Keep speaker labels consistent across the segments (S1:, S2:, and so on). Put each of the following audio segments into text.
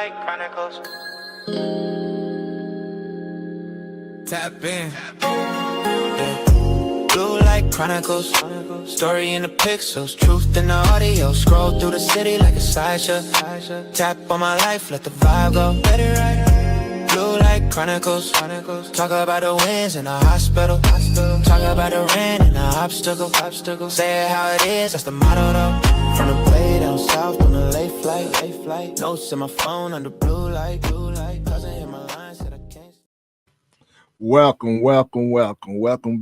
S1: like Chronicles. Tap in. Yeah. Blue like Chronicles. Story in the pixels, truth in the audio. Scroll through the city like a sideshow. Tap on my life, let the vibe go. Let it ride. Blue like Chronicles. Talk about the wins in the hospital. Talk about the rain and the obstacle. Say it how it is, that's the motto though. From the bay down south on the late flight. Notes in my phone under blue light. Cousin hit my line, said I can't.
S2: Welcome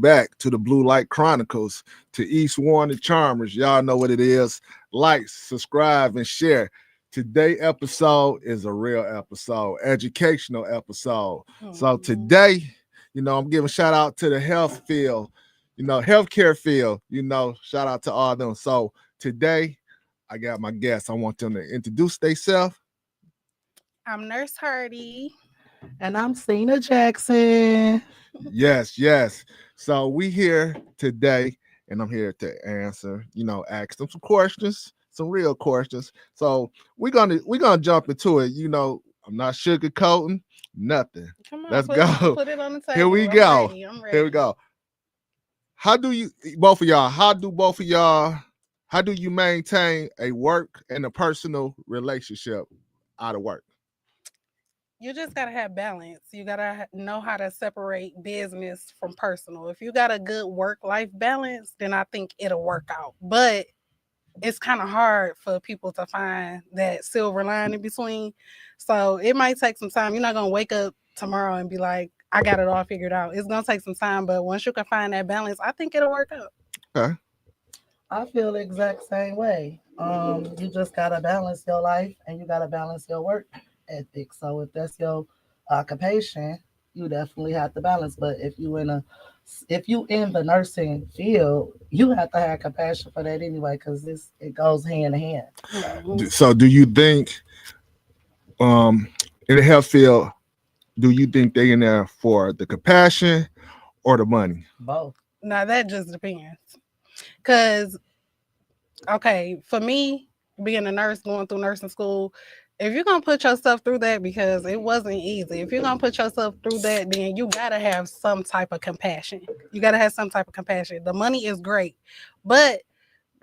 S2: back to the Blue Light Chronicles, to East Warren and Charmers. Y'all know what it is. Like, subscribe, and share. Today's episode is a real episode, educational episode. So today, I'm giving shout out to the health field, healthcare field, shout out to all of them. So today, I got my guests. I want them to introduce themselves.
S3: I'm Nurse Hardy.
S4: And I'm Cena Jackson.
S2: Yes. So we here today, and I'm here to answer, ask them some questions, some real questions. So we're gonna jump into it. I'm not sugarcoating nothing.
S3: Come on,
S2: let's
S3: go. Put it on the table.
S2: Here we go. Here we go. How do you maintain a work and a personal relationship out of work?
S3: You just got to have balance. You got to know how to separate business from personal. If you got a good work-life balance, then I think it'll work out. But it's kind of hard for people to find that silver line in between. So it might take some time. You're not going to wake up tomorrow and be like, I got it all figured out. It's going to take some time. But once you can find that balance, I think it'll work out.
S2: Okay.
S4: I feel the exact same way. You just got to balance your life and you got to balance your work ethic. So if that's your occupation, you definitely have to balance. But if you in the nursing field, you have to have compassion for that anyway, because it goes hand in hand.
S2: So do you think in the health field, do you think they in there for the compassion or the money?
S4: Both.
S3: Now that just depends. Because, okay, for me, being a nurse, going through nursing school, if you're going to put yourself through that, because it wasn't easy, if you're going to put yourself through that, then you got to have some type of compassion. You got to have some type of compassion. The money is great, but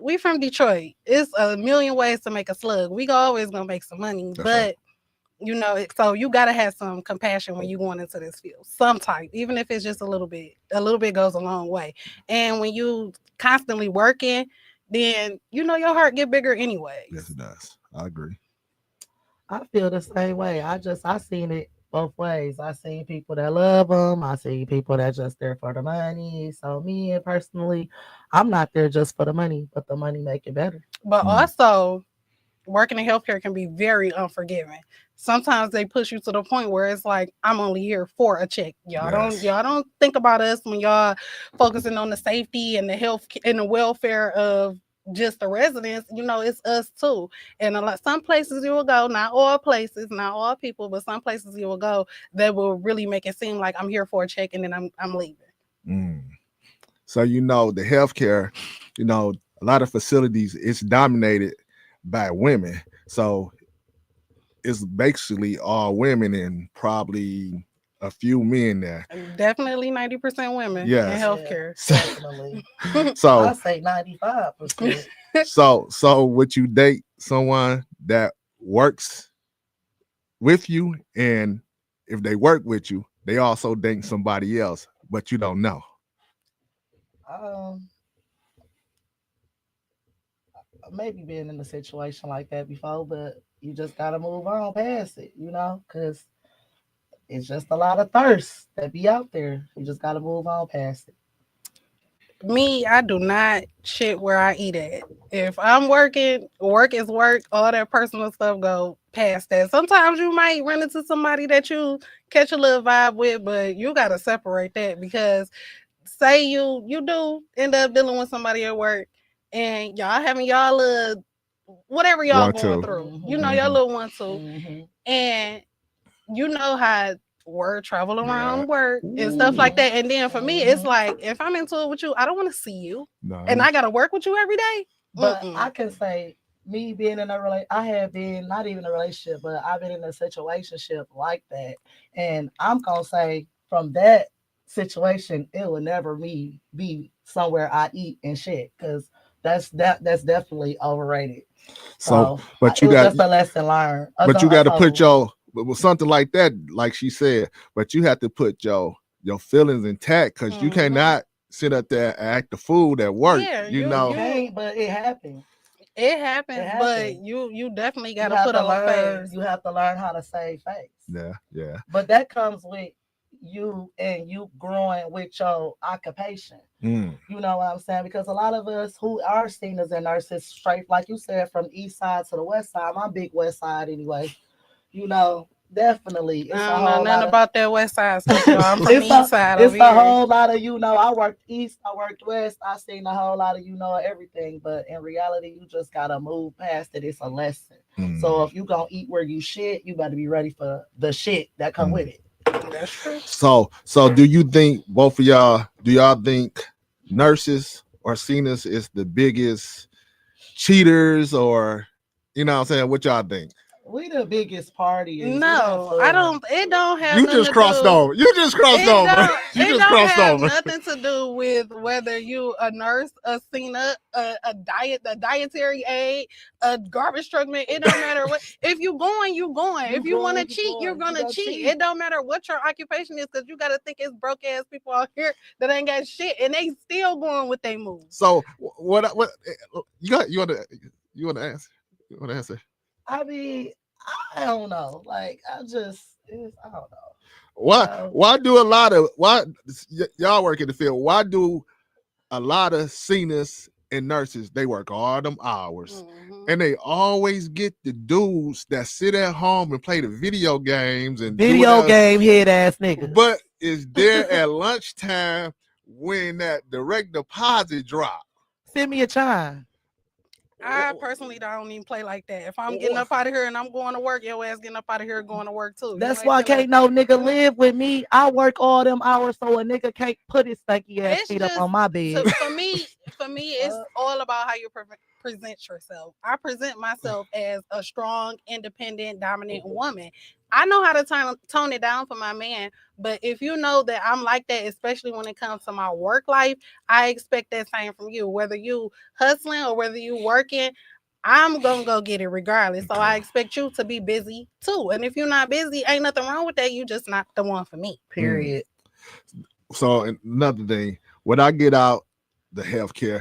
S3: we from Detroit. It's a million ways to make a slug. We always going to make some money, but so you got to have some compassion when you're going into this field, some type, even if it's just a little bit goes a long way. And when you constantly working, then, your heart get bigger anyway.
S2: Yes, it does. I agree.
S4: I feel the same way. I seen it both ways. I seen people that love them. I see people that just there for the money. So me personally, I'm not there just for the money, but the money make it better.
S3: But also, working in healthcare can be very unforgiving. Sometimes they push you to the point where it's like, I'm only here for a check. Y'all don't think about us when y'all focusing on the safety and the health and the welfare of just the residents. It's us too. And some places you will go, not all places, not all people, but some places you will go that will really make it seem like I'm here for a check and then I'm leaving.
S2: So the healthcare, a lot of facilities, it's dominated by women. So it's basically all women and probably a few men there.
S3: Definitely 90% women in healthcare.
S4: Definitely.
S2: So
S4: I say 95%.
S2: So would you date someone that works with you, and if they work with you, they also date somebody else, but you don't know?
S4: Maybe been in a situation like that before, but you just gotta move on past it, because it's just a lot of thirst that be out there. You just gotta move on past it.
S3: Me, I do not shit where I eat at. If I'm working, work is work. All that personal stuff go past that. Sometimes you might run into somebody that you catch a little vibe with, but you gotta separate that, because say you do end up dealing with somebody at work and y'all having y'all little whatever y'all going through. Y'all little 1-2. And how word travel around work and stuff like that. And then for me, it's like, if I'm into it with you, I don't want to see you. No. And I got to work with you every day.
S4: But I can say me being in a I have been not even a relationship, but I've been in a situationship like that, and I'm gonna say from that situation, it will never be somewhere I eat and shit because that's definitely overrated.
S2: So,
S4: So
S2: but
S4: it
S2: you
S4: was
S2: got,
S4: just a lesson learned.
S2: but you
S4: I
S2: got to put
S4: told
S2: your with something like that, like she said. But you have to put your feelings intact because you cannot sit up there and act the fool at work.
S3: Yeah,
S2: You
S4: you
S2: know.
S4: can't, but it happened.
S3: it
S4: It
S3: happens, but
S4: happened.
S3: you definitely
S4: You
S3: gotta
S4: have
S3: put
S4: to
S3: up a
S4: learn.
S3: face.
S4: You have to learn how to save face.
S2: Yeah, yeah.
S4: But that comes with you and you growing with your occupation.
S2: Mm.
S4: You know what I'm saying? Because a lot of us who are seniors and nurses, straight like you said, from the east side to the west side. I'm big west side anyway. You know, definitely, it's a
S3: I don't know
S4: whole
S3: nothing
S4: lot of.
S3: about that west side stuff, y'all. I'm from the
S4: it's
S3: east
S4: a
S3: side
S4: it's
S3: over
S4: a
S3: here.
S4: whole lot of I worked east, I worked west, I seen a whole lot of everything. But in reality, you just gotta move past it. It's a lesson.
S2: Mm.
S4: So if you gonna eat where you shit, you better be ready for the shit that come with it.
S3: That's true.
S2: So do you think both of y'all? Do y'all think nurses or seniors is the biggest cheaters, or you know what I'm saying? What y'all think?
S4: We the biggest party is. We have
S3: No, I
S4: fun.
S3: don't. It don't have
S2: You
S3: nothing
S2: just
S3: to
S2: crossed
S3: do.
S2: over. You just crossed
S3: It
S2: over.
S3: don't.
S2: You
S3: It
S2: just
S3: don't
S2: crossed
S3: have
S2: over.
S3: nothing to do with whether you a nurse, a senior, a dietary aid, a garbage truck man. It don't matter what. If you going, you going. If you want to cheat, you're gonna cheat. It don't matter what your occupation is, because you got to think it's broke ass people out here that ain't got shit, and they still going with their moves.
S2: So what you got? You want to answer? You want to answer?
S4: I mean, I don't know. Like I don't know.
S2: Why do a lot of y'all work in the field? Why do a lot of seniors and nurses, they work all them hours, and they always get the dudes that sit at home and play the video games and
S4: Video game head ass nigga.
S2: but is there at lunchtime when that direct deposit drop?
S4: Send me a chime.
S3: I personally don't even play like that. If I'm getting up out of here and I'm going to work, your ass getting up out of here going to work too.
S4: That's why can't no nigga live with me. I work all them hours so a nigga can't put his stinky ass feet up on my bed.
S3: For me, it's all about how you present yourself. I present myself as a strong, independent, dominant woman. I know how to tone it down for my man, but if you know that I'm like that, especially when it comes to my work life, I expect that same from you. Whether you hustling or whether you working, I'm gonna go get it regardless. So I expect you to be busy too. And if you're not busy, ain't nothing wrong with that. You just not the one for me.
S4: Period.
S2: So another thing, when I get out the healthcare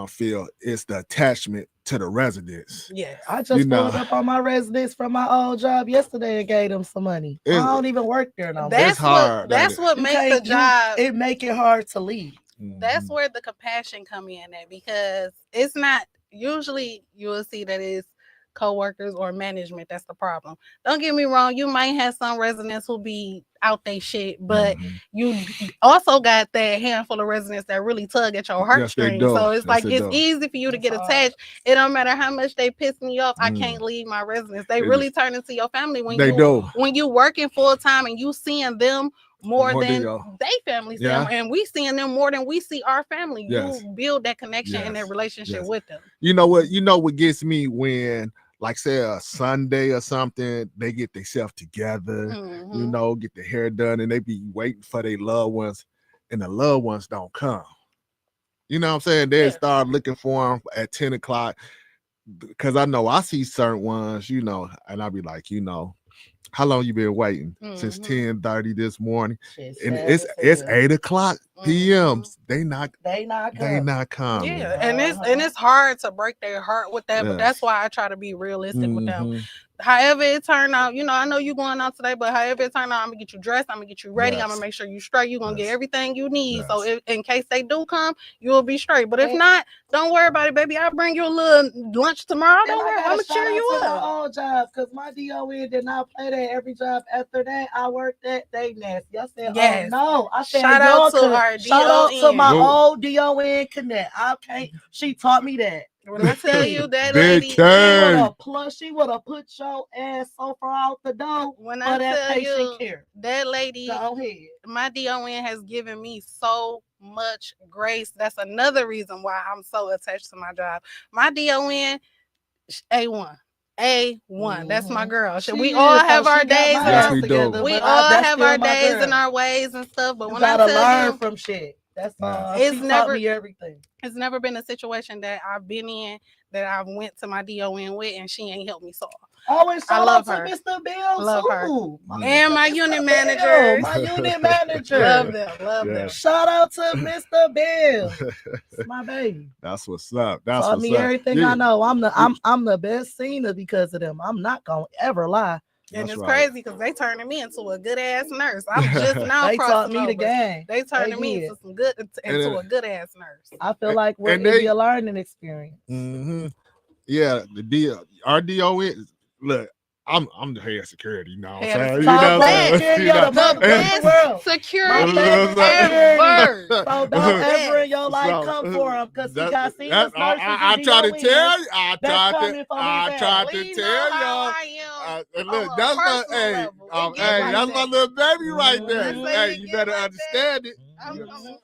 S2: field, it's the attachment to the residents.
S3: Yeah,
S4: I just pulled up on my residents from my old job yesterday and gave them some money. I don't even work there no more.
S3: That's hard. That's what makes the job.
S4: It make it hard to leave.
S3: That's where the compassion come in at, because it's not usually you will see that it's co-workers or management that's the problem. Don't get me wrong, you might have some residents who be out they shit, but you also got that handful of residents that really tug at your heartstrings. So it's like it's easy for you to get attached. It don't matter how much they piss me off. I can't leave my residents. They really turn into your family when you working full time and you seeing them more than they family see them, and we seeing them more than we see our family. You build that connection and that relationship with them.
S2: You know what gets me when, like, say a Sunday or something, they get themselves together, you know, get their hair done, and they be waiting for their loved ones, and the loved ones don't come. You know what I'm saying? They start looking for them at 10 o'clock, because I know I see certain ones, you know, and I be like, you know, how long you been waiting? Since 10:30 this morning, and it's 8 o'clock p.m. They not come.
S3: Yeah, and it's hard to break their heart with that, but that's why I try to be realistic with them. However it turned out, you know, I know you going out today, but however it turned out, I'm gonna get you dressed, I'm gonna get you ready, I'm gonna make sure you straight, you're gonna get everything you need. So if, in case they do come, you'll be straight. But if not, don't worry about it, baby. I'll bring you a little lunch tomorrow. Don't worry, I'm gonna cheer you up.
S4: My old job, because my DON did not play that. Every job after that I worked at, they nasty. I said, oh no. I said,
S3: shout out to our
S4: shout out to my old DON Connect. I can't. She taught me that.
S3: When I tell you that lady,
S4: she would have put your ass so far out the door.
S3: When I tell you
S4: care.
S3: That lady,
S4: go ahead.
S3: My DON has given me so much grace. That's another reason why I'm so attached to my job. My DON, A1. A1. That's my girl.
S4: She
S3: we all
S4: is,
S3: have
S4: so
S3: our
S4: she got
S3: days
S4: my
S3: and
S2: Yes,
S3: our
S2: we do.
S4: together,
S3: we
S4: but
S3: all
S4: that's
S3: have
S4: still
S3: our
S4: my
S3: days
S4: girl.
S3: and our ways and stuff. But
S4: You
S3: when I
S4: gotta
S3: tell
S4: learn
S3: you,
S4: from shit. That's all.
S3: it's
S4: She taught
S3: never
S4: me everything.
S3: it's never been a situation that I've been in that I went to my DON with and she ain't helped me solve.
S4: Always
S3: I
S4: shout
S3: love
S4: out
S3: her.
S4: to Mr. Bill
S3: Love her.
S4: too.
S3: And my
S4: Mr.
S3: unit
S4: Bill,
S3: managers.
S4: my unit manager.
S3: Love them. Love them.
S2: Yes.
S4: Shout out to Mr. Bill. It's my baby.
S2: That's what's up. That's
S4: Taught
S2: what's
S4: me
S2: up.
S4: everything
S2: Yeah,
S4: I know. I'm the best singer because of them. I'm not gonna ever lie.
S3: And
S2: that's
S3: it's
S2: right.
S3: crazy because they turning me into a good ass nurse. I'm just now
S4: They taught
S3: crossing
S4: me the
S3: over.
S4: game.
S3: They turning me
S4: did.
S3: into a good ass nurse.
S4: I feel like
S2: And
S4: it'd
S2: they-
S4: be a learning experience.
S2: Mhm. Yeah, our DON. Look, I'm the head security. You know what I'm
S3: Head of
S2: saying?
S3: security.
S2: You know what I'm
S3: Best.
S2: saying?
S4: Security
S2: You know-
S4: of the motherfucking
S3: best
S4: world.
S3: security
S4: My favorite
S3: ever.
S4: So don't ever in your life
S2: So,
S4: come for him because he
S2: that-
S4: got seen
S2: that-
S4: us nurses.
S2: I
S4: and
S2: try to
S4: DONs.
S2: tell you. I
S4: That's
S2: tried
S4: coming for his
S3: Please
S2: to
S3: know
S2: tell
S3: how
S2: y'all.
S3: I am.
S2: And
S3: on
S2: look,
S3: a
S2: that's my
S3: personal
S2: hey,
S3: level. It get
S2: hey,
S3: like
S2: that's
S3: that.
S2: my little baby right there.
S4: Mhm.
S2: Hey,
S3: It
S2: you
S3: get
S2: better
S3: like that.
S2: understand it.
S3: I'm
S2: Mhm.
S3: coming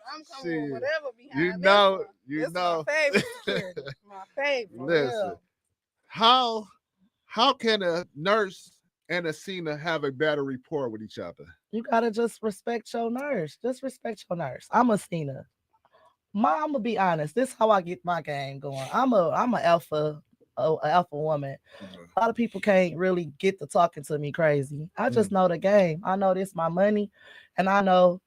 S2: Shit.
S3: with whatever behind
S2: You
S3: this
S2: know,
S3: one.
S2: you
S3: This
S2: know.
S3: my favorite security. My favorite.
S2: Listen, how can a nurse and a senior have a better rapport with each other?
S4: You gotta just respect your nurse. Just respect your nurse. I'm a senior. I'm gonna be honest. This is how I get my game going. I'm a alpha woman. A lot of people can't really get to talking to me crazy. I just know the game. I know this my money, and I know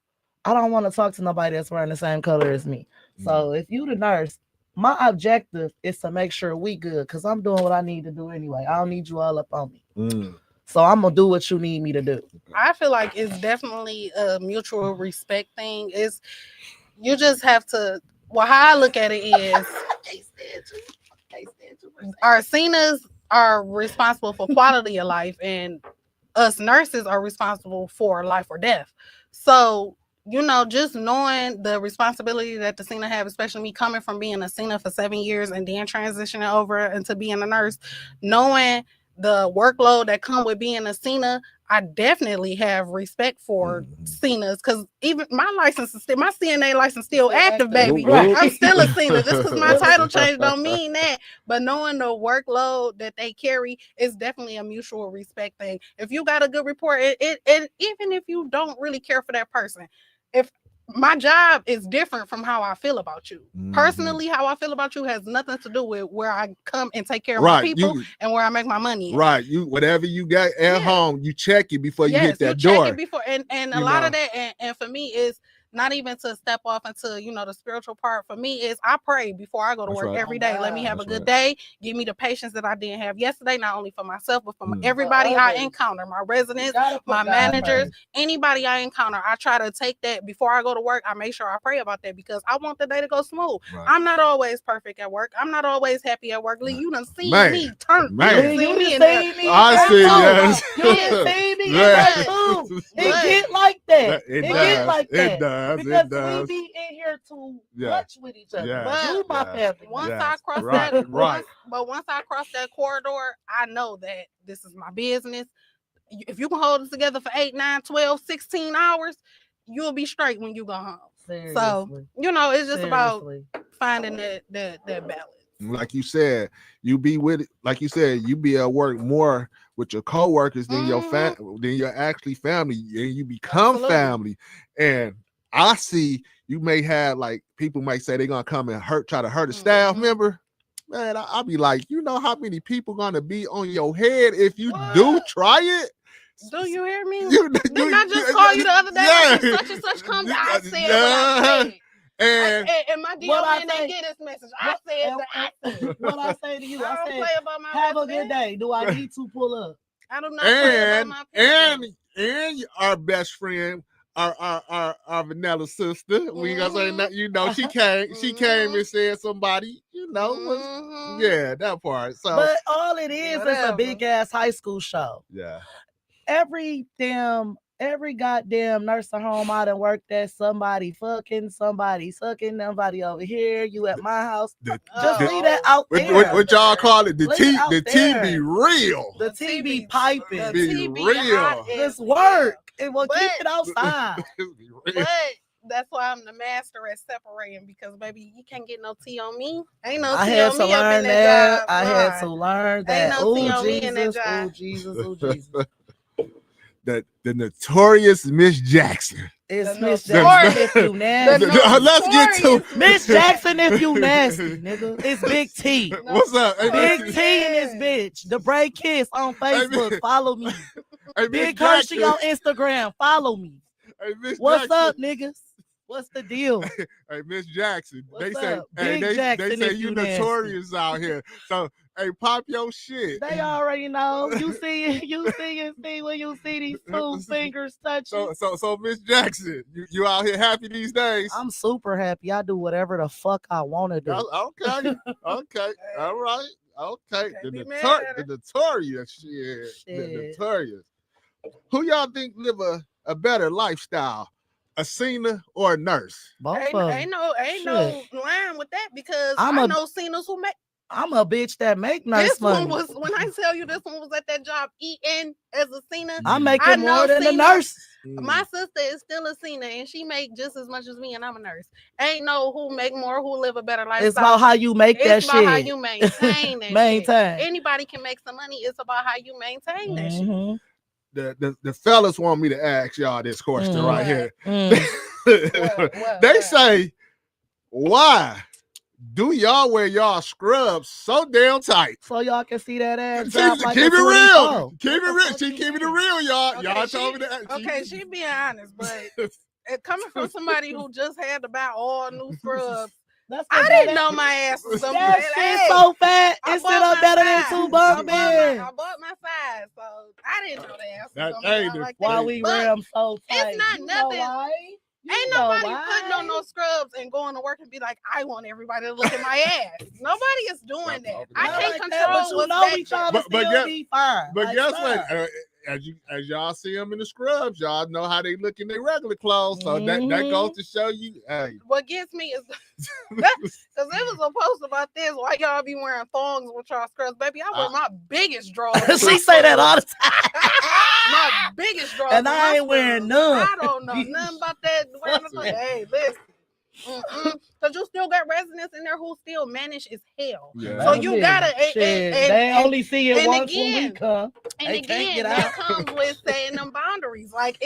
S4: I don't want to talk to nobody that's wearing the same color as me. So if you the nurse, my objective is to make sure we good because I'm doing what I need to do anyway. I don't need you all up on me. So I'm gonna do what you need me to do.
S3: I feel like it's definitely a mutual respect thing. You just have to. Well, how I look at it is, our seniors are responsible for quality of life, and us nurses are responsible for life or death. So, just knowing the responsibility that the senior have, especially me coming from being a senior for 7 years and then transitioning over into being a nurse, knowing the workload that come with being a senior, I definitely have respect for seniors because even my license is still, my CNA license still active, baby.
S2: Right.
S3: I'm still a senior. Just because my title changed don't mean that. But knowing the workload that they carry is definitely a mutual respect thing. If you got a good report, it even if you don't really care for that person, if my job is different from how I feel about you. Personally, how I feel about you has nothing to do with where I come and take care of my people and where I make my money.
S2: Right. You whatever you got at home, you check it before you hit that
S3: check
S2: door.
S3: it before, and a lot of that, and for me is not even to step off into the spiritual part. For me is I pray before I go to work every day. Let me have a good day. Give me the patience that I didn't have yesterday, not only for myself but for everybody I encounter, my residents, my managers, anybody I encounter. I try to take that before I go to work. I make sure I pray about that because I want the day to go smooth. I'm not always perfect at work. I'm not always happy at work. You done seen me turn.
S2: Man.
S3: You done seen me in
S4: there.
S2: I see, yes.
S4: You didn't see me in that too. It get like that.
S2: It
S4: get like that.
S2: It does.
S4: Because
S2: it does.
S4: we be in here too
S2: Yeah.
S4: much with each other.
S2: Yeah.
S3: But
S4: You my family.
S3: Once
S2: Yes.
S3: I cross
S2: Right.
S3: that,
S2: Right.
S3: once I cross that corridor, I know that this is my business. If you can hold it together for 8, 9, 12, 16 hours, you'll be straight when you go home.
S4: Seriously.
S3: So, it's just about finding that balance.
S2: Like you said, you be with it. Like you said, you be at work more with your coworkers than your than your actually family, and you become family. And I see you may have like people might say they're gonna come and try to hurt a staff member. Man, I'll be like, you know how many people gonna be on your head if you do try it?
S3: Do you hear me?
S2: Didn't
S3: I just call you the other day? Like, such and such come. I said what I said. And my DON didn't get this message. I said that.
S4: What I say to you, I
S3: don't
S4: said,
S3: play about my
S4: have a
S3: resident.
S4: good day. Do I need to pull up?
S3: I do not play about my people.
S2: And our best friend, our Vanilla sister. We gonna say that, she came and said somebody, was that part. So
S4: but all it is a big ass high school show.
S2: Yeah.
S4: Every goddamn nursing home I done worked at, somebody fucking, somebody sucking, somebody over here, you at my house. Just leave that out there.
S2: What y'all call it? The tea be real.
S4: The tea be piping.
S2: The tea be real.
S4: Just work. It will keep it outside.
S3: But That's why I'm the master at separating because baby, you can't get no tea on me. Ain't no
S4: I
S3: tea
S4: had
S3: on
S4: to
S3: me up in
S4: learn
S3: that
S4: that.
S3: job.
S4: I had to
S3: Nah.
S4: learn that.
S3: no tea
S4: Oh
S3: on me in that
S4: Jesus!
S3: job.
S4: Oh Jesus! Oh Jesus!
S2: The notorious Miss Jackson.
S4: It's
S3: The
S4: Miss
S3: notorious-
S4: Jackson if you
S3: The
S4: nasty.
S2: Let's get to
S3: notorious
S4: Miss Jackson if you nasty, nigga. It's Big T.
S2: What's up? Hey,
S4: Big
S2: Miss-
S4: T in this bitch. The Break Kiss on Facebook. Follow me.
S2: Hey, Miss
S4: Big Hershey
S2: Jackson.
S4: on Instagram. Follow me.
S2: Hey, Miss
S4: What's
S2: Jackson.
S4: up, niggas? What's the deal?
S2: Hey, Miss Jackson.
S4: What's
S2: They say,
S4: up?
S2: hey,
S4: Big Jackson
S2: they say
S4: if
S2: you
S4: you nasty.
S2: notorious out here. So, hey, pop your shit.
S4: They already know. You see when you see these two fingers touching.
S2: So, Miss Jackson, you out here happy these days?
S4: I'm super happy. I do whatever the fuck I want to do.
S2: Okay, okay, all right, okay.
S3: Can't be mad at
S2: The
S3: her.
S2: notorious shit. The
S4: Shit.
S2: notorious. Who y'all think live a better lifestyle, a Cena or a nurse?
S4: Both
S3: Ain't,
S4: of
S3: ain't
S4: them.
S3: no ain't no line with that because
S4: I'm
S3: I
S4: a-
S3: know singers who make
S4: I'm a bitch that make nurse
S3: this
S4: money.
S3: one was when I tell you this one was at that job eating as a Cena.
S4: I'm
S3: I
S4: making
S3: know
S4: more than a
S3: Cena.
S4: nurse.
S3: My sister is still a Cena and she make just as much as me and I'm a nurse. Ain't no who make more, who live a better lifestyle.
S4: It's about how you make that
S3: It's about
S4: shit.
S3: how you maintain that
S4: Maintain.
S3: shit. Anybody can make some money. It's about how you maintain that shit.
S4: Mhm.
S2: The fellas want me to ask y'all this question right here.
S3: What?
S2: They say, why do y'all wear y'all scrubs so damn tight?
S4: So y'all can see that ass.
S2: Keep
S4: drop like
S2: it
S4: a
S2: real.
S4: 24.
S2: Keep it
S4: What the
S2: real.
S4: fuck
S2: She
S4: you
S2: keeping it
S4: mean?
S2: real, y'all.
S3: Okay,
S2: Y'all
S3: she-
S2: told me that.
S3: Okay, she being honest, but it coming from somebody who just had to buy all new scrubs.
S4: That's
S3: I didn't know my ass was something
S4: that shit so fat.
S3: I
S4: It sit
S3: bought
S4: up
S3: my
S4: better than
S3: size.
S4: two bunk beds.
S3: I bought my size, so I didn't know the ass was
S2: That
S3: gonna be
S2: ain't
S3: out like
S4: Why
S3: that.
S4: we
S3: But
S4: wear them so tight?
S3: it's not
S4: You
S3: nothing.
S4: Know why? You
S3: ain't
S4: know
S3: nobody
S4: why?
S3: putting on no scrubs and going to work and be like, I want everybody to look at my ass. Nobody is doing that. I
S4: Not
S3: can't
S4: like
S3: control
S4: that, but you
S3: what's
S4: know
S3: back
S4: we
S3: there.
S4: trying to
S2: But
S4: still
S2: guess-
S4: be fine.
S2: But
S4: Like,
S2: guess
S4: stop.
S2: what? As y'all see them in the scrubs, y'all know how they look in their regular clothes. So that goes to show you, hey.
S3: What gets me is because it was a post about this. Why y'all be wearing thongs with y'all scrubs, baby? I wear my biggest drawers.
S4: She say that all the time.
S3: My biggest drawers,
S4: And I ain't wearing none.
S3: I don't know nothing about that. Hey, listen. Because you still got residents in there who still manage as hell.
S2: Yeah.
S3: So you gotta
S4: they only see it
S3: and
S4: once when we
S3: again-
S4: come.
S3: And
S4: They can't
S3: again,
S4: get
S3: that
S4: out.
S3: comes with setting them boundaries. Like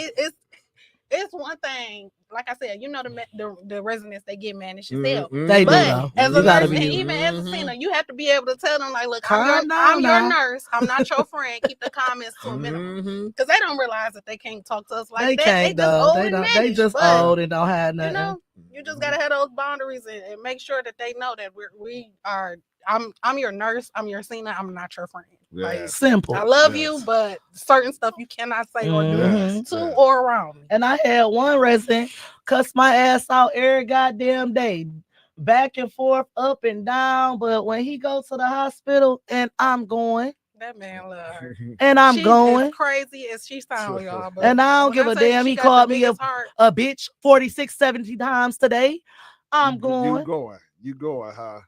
S3: it's one thing. Like I said, you know the residents they get managed as hell.
S4: They do,
S3: But
S4: though.
S3: as
S4: You
S3: a
S4: gotta
S3: nurse,
S4: be-
S3: and even as a Cena, you have to be able to tell them like, look,
S4: Calm
S3: I'm
S4: down
S3: your
S4: now.
S3: nurse. I'm not your friend. Keep the comments to a minimum because they don't realize that they can't talk to us like
S4: They
S3: that.
S4: can't,
S3: They just
S4: though.
S3: old
S4: They
S3: and
S4: don't. They
S3: managed,
S4: just
S3: but,
S4: old and don't have nothing.
S3: You know, you just gotta have those boundaries and make sure that they know that we are. I'm your nurse. I'm your Cena. I'm not your friend. Like,
S4: Simple.
S3: I love you, but certain stuff you cannot say or do
S4: Mhm.
S3: to or around me.
S4: And I had one resident cuss my ass out every goddamn day, back and forth, up and down. But when he goes to the hospital and I'm going,
S3: That man love her.
S4: and I'm
S3: She's
S4: going,
S3: as crazy as she sounds, y'all. But
S4: and I don't
S3: when
S4: give a
S3: tell you
S4: damn.
S3: she
S4: He
S3: got the
S4: called me
S3: biggest heart,
S4: a bitch 46, 70 times today. I'm going.
S2: You going, huh?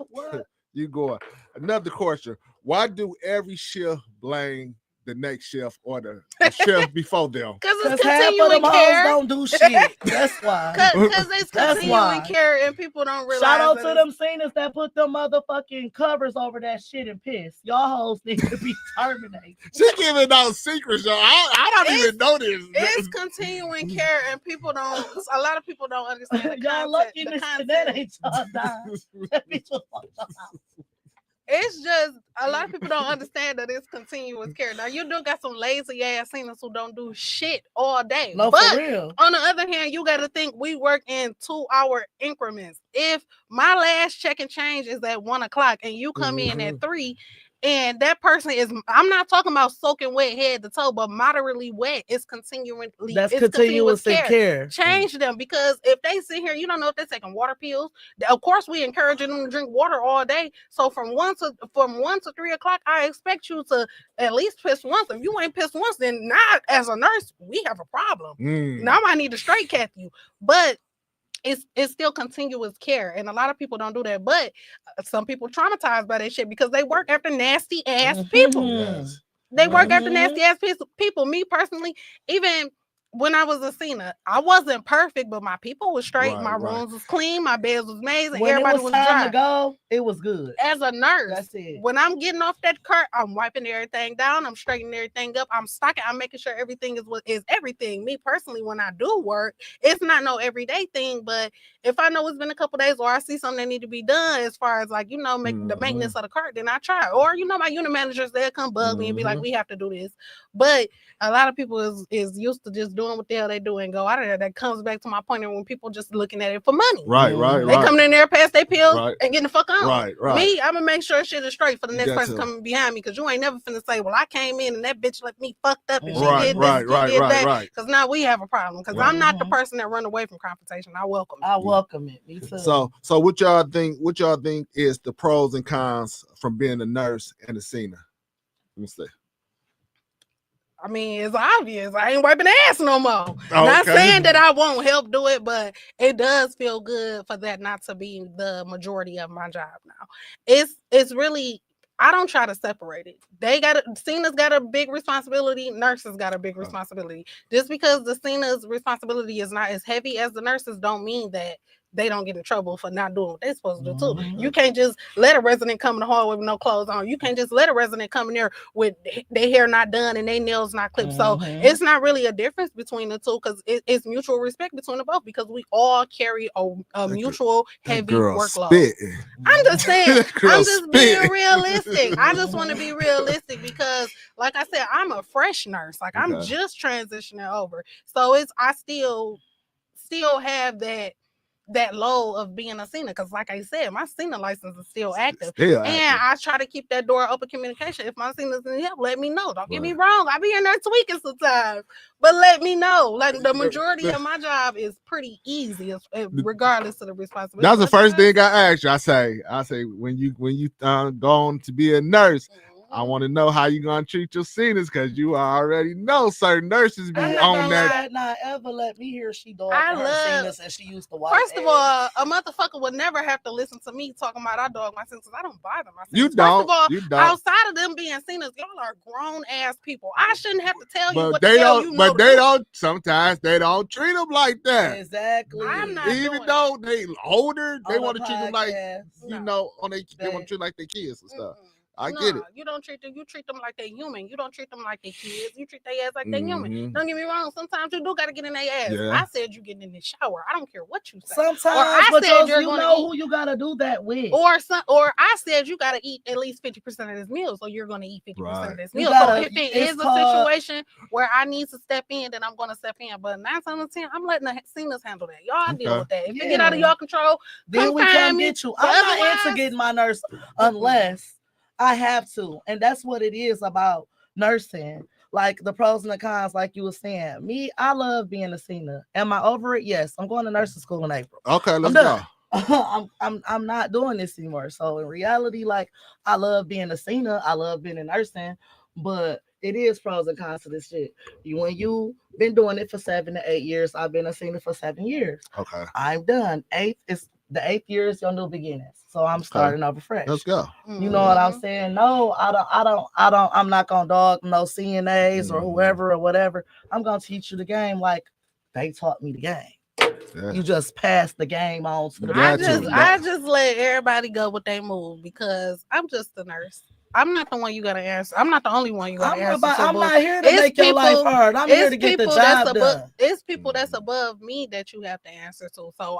S4: What?
S2: You going. Another question. Why do every shift blame the next shift or the shift before them?
S3: because it's
S4: Because half of
S3: continuing
S4: them hoes
S3: care.
S4: don't do shit. That's why.
S3: Because it's
S4: That's
S3: continuing
S4: why.
S3: care and people don't realize.
S4: Shout out
S3: that
S4: to
S3: it's-
S4: them singers that put them motherfucking covers over that shit and piss. Y'all hoes need to be terminated.
S2: She giving out secrets, y'all. I don't even know this.
S3: It's continuing care and people don't. A lot of people don't understand the
S4: Y'all
S3: concept.
S4: lucky
S3: The
S4: Mr.
S3: concept.
S4: That ain't y'all dying. That bitch was fucked up.
S3: It's just a lot of people don't understand that it's continuous care. Now you do got some lazy ass singers who don't do shit all day.
S4: No,
S3: but
S4: for real.
S3: on the other hand, you got to think we work in 2-hour increments. If my last check and change is at 1:00 and you come in at 3, and that person is, I'm not talking about soaking wet head to toe, but moderately wet. It's continually.
S4: That's
S3: it's
S4: continuous care.
S3: Change them because if they sit here, you don't know if they're taking water pills. Of course, we encourage them to drink water all day. So from 1 to 3:00, I expect you to at least piss once. If you ain't pissed once, then not as a nurse, we have a problem. Now I need to straight cap you, but. It's still continuous care, and a lot of people don't do that. But some people traumatized by that shit because they work after nasty ass people.
S2: Yes.
S3: They work after nasty ass people. Me personally, even when I was a Cena, I wasn't perfect, but my people was straight.
S2: Right,
S3: My
S2: right.
S3: rooms was clean. My beds was amazing.
S4: When
S3: Everybody
S4: it was
S3: was
S4: time
S3: dry.
S4: to go, it was good.
S3: As a nurse,
S4: That's it.
S3: when I'm getting off that cart, I'm wiping everything down. I'm straightening everything up. I'm stocking. I'm making sure everything is what is everything. Me personally, when I do work, it's not no everyday thing. But if I know it's been a couple days or I see something that need to be done as far as like, make the maintenance of the cart, then I try. Or, my unit managers, they'll come bug me and be like, we have to do this. But a lot of people is used to just doing what the hell they do and go out of there. That comes back to my point of when people just looking at it for money.
S2: Right.
S3: They coming in there, pass their pills,
S2: Right.
S3: and getting the fuck on.
S2: Right.
S3: Me, I'm gonna make sure shit is straight for the next
S2: Got
S3: person
S2: to.
S3: coming behind me, because you ain't never finna say, well, I came in and that bitch left me fucked up and she
S2: Right,
S3: did this,
S2: right,
S3: and she
S2: right,
S3: did
S2: right,
S3: that.
S2: right.
S3: Because now we have a problem. Because
S2: Right.
S3: I'm not the person that run away from confrontation. I welcome it.
S4: I welcome it. Me too.
S2: So what y'all think? What y'all think is the pros and cons from being a nurse and a Cena? Let me see.
S3: I mean, it's obvious. I ain't wiping the ass no more.
S2: Okay.
S3: Not saying that I won't help do it, but it does feel good for that not to be the majority of my job now. It's really, I don't try to separate it. Cena's got a big responsibility. Nurses got a big responsibility. Just because the Cena's responsibility is not as heavy as the nurses don't mean that they don't get in trouble for not doing what they're supposed to do too. You can't just let a resident come in the hallway with no clothes on. You can't just let a resident come in there with their hair not done and their nails not clipped. So it's not really a difference between the two, because it's mutual respect between the both, because we all carry a mutual heavy workload.
S2: Spitting.
S3: I'm just saying, I'm just being
S2: spitting.
S3: realistic. I just want to be realistic because, like I said, I'm a fresh nurse. Like I'm just transitioning over. So I still have that low of being a Cena, because like I said, my Cena license is still active. And I try to keep that door open communication. If my Cena's in help, let me know. Don't get me wrong, I be in there tweaking sometimes, but let me know. Like the majority of my job is pretty easy, regardless of the responsibility.
S2: That's the first thing I ask you. I say when you go on to be a nurse, I want to know how you gonna treat your Cenas, because you already know certain nurses be on that.
S4: Not ever let me hear she dog her Cenas and she used to watch.
S3: First of all, a motherfucker would never have to listen to me talking about I dog my Cenas. I don't bother my Cenas.
S2: You don't.
S3: First of all, outside of them being Cenas, y'all are grown ass people. I shouldn't have to tell you what
S2: they
S3: the hell
S2: don't.
S3: you know.
S2: But they don't. Sometimes they don't treat them like that.
S4: Exactly.
S3: I'm not
S2: Even though they older, they want to treat them like they want to treat like their kids and stuff. I get it.
S3: You don't treat them. You treat them like they're human. You don't treat them like they're kids. You treat their ass like they're human. Don't get me wrong. Sometimes you do got to get in their ass. I said you getting in the shower. I don't care what you say.
S4: Sometimes, but you know who you got to do that with.
S3: Or I said you got to eat at least 50% of this meal, so you're going to eat 50% of this meal. So if it is a situation where I need to step in, then I'm going to step in. But 9 times out of 10, I'm letting the Cenas handle that. Y'all deal with that. If it get out of your control,
S4: then we come get you. I'm not into getting my nurse unless I have to. And that's what it is about nursing. Like the pros and the cons, like you were saying. Me, I love being a Cena. Am I over it? Yes. I'm going to nursing school in April.
S2: Okay, let's go.
S4: I'm not doing this anymore. So in reality, like I love being a Cena. I love being in nursing, but it is pros and cons to this shit. When you been doing it for 7 to 8 years, I've been a Cena for 7 years. Okay. I'm done. The 8th year is your new beginnings. So I'm starting over fresh.
S2: Let's go.
S4: You know what I'm saying? No, I'm not gonna dog no CNAs or whoever or whatever. I'm gonna teach you the game like they taught me the game. Yeah. You just pass the game on to the
S3: I just let everybody go with their move, because I'm just a nurse. I'm not the one you gotta answer. I'm not the only one you gotta answer.
S4: I'm not here to make your life hard. I'm here to get the job done.
S3: It's people that's above me that you have to answer to. So all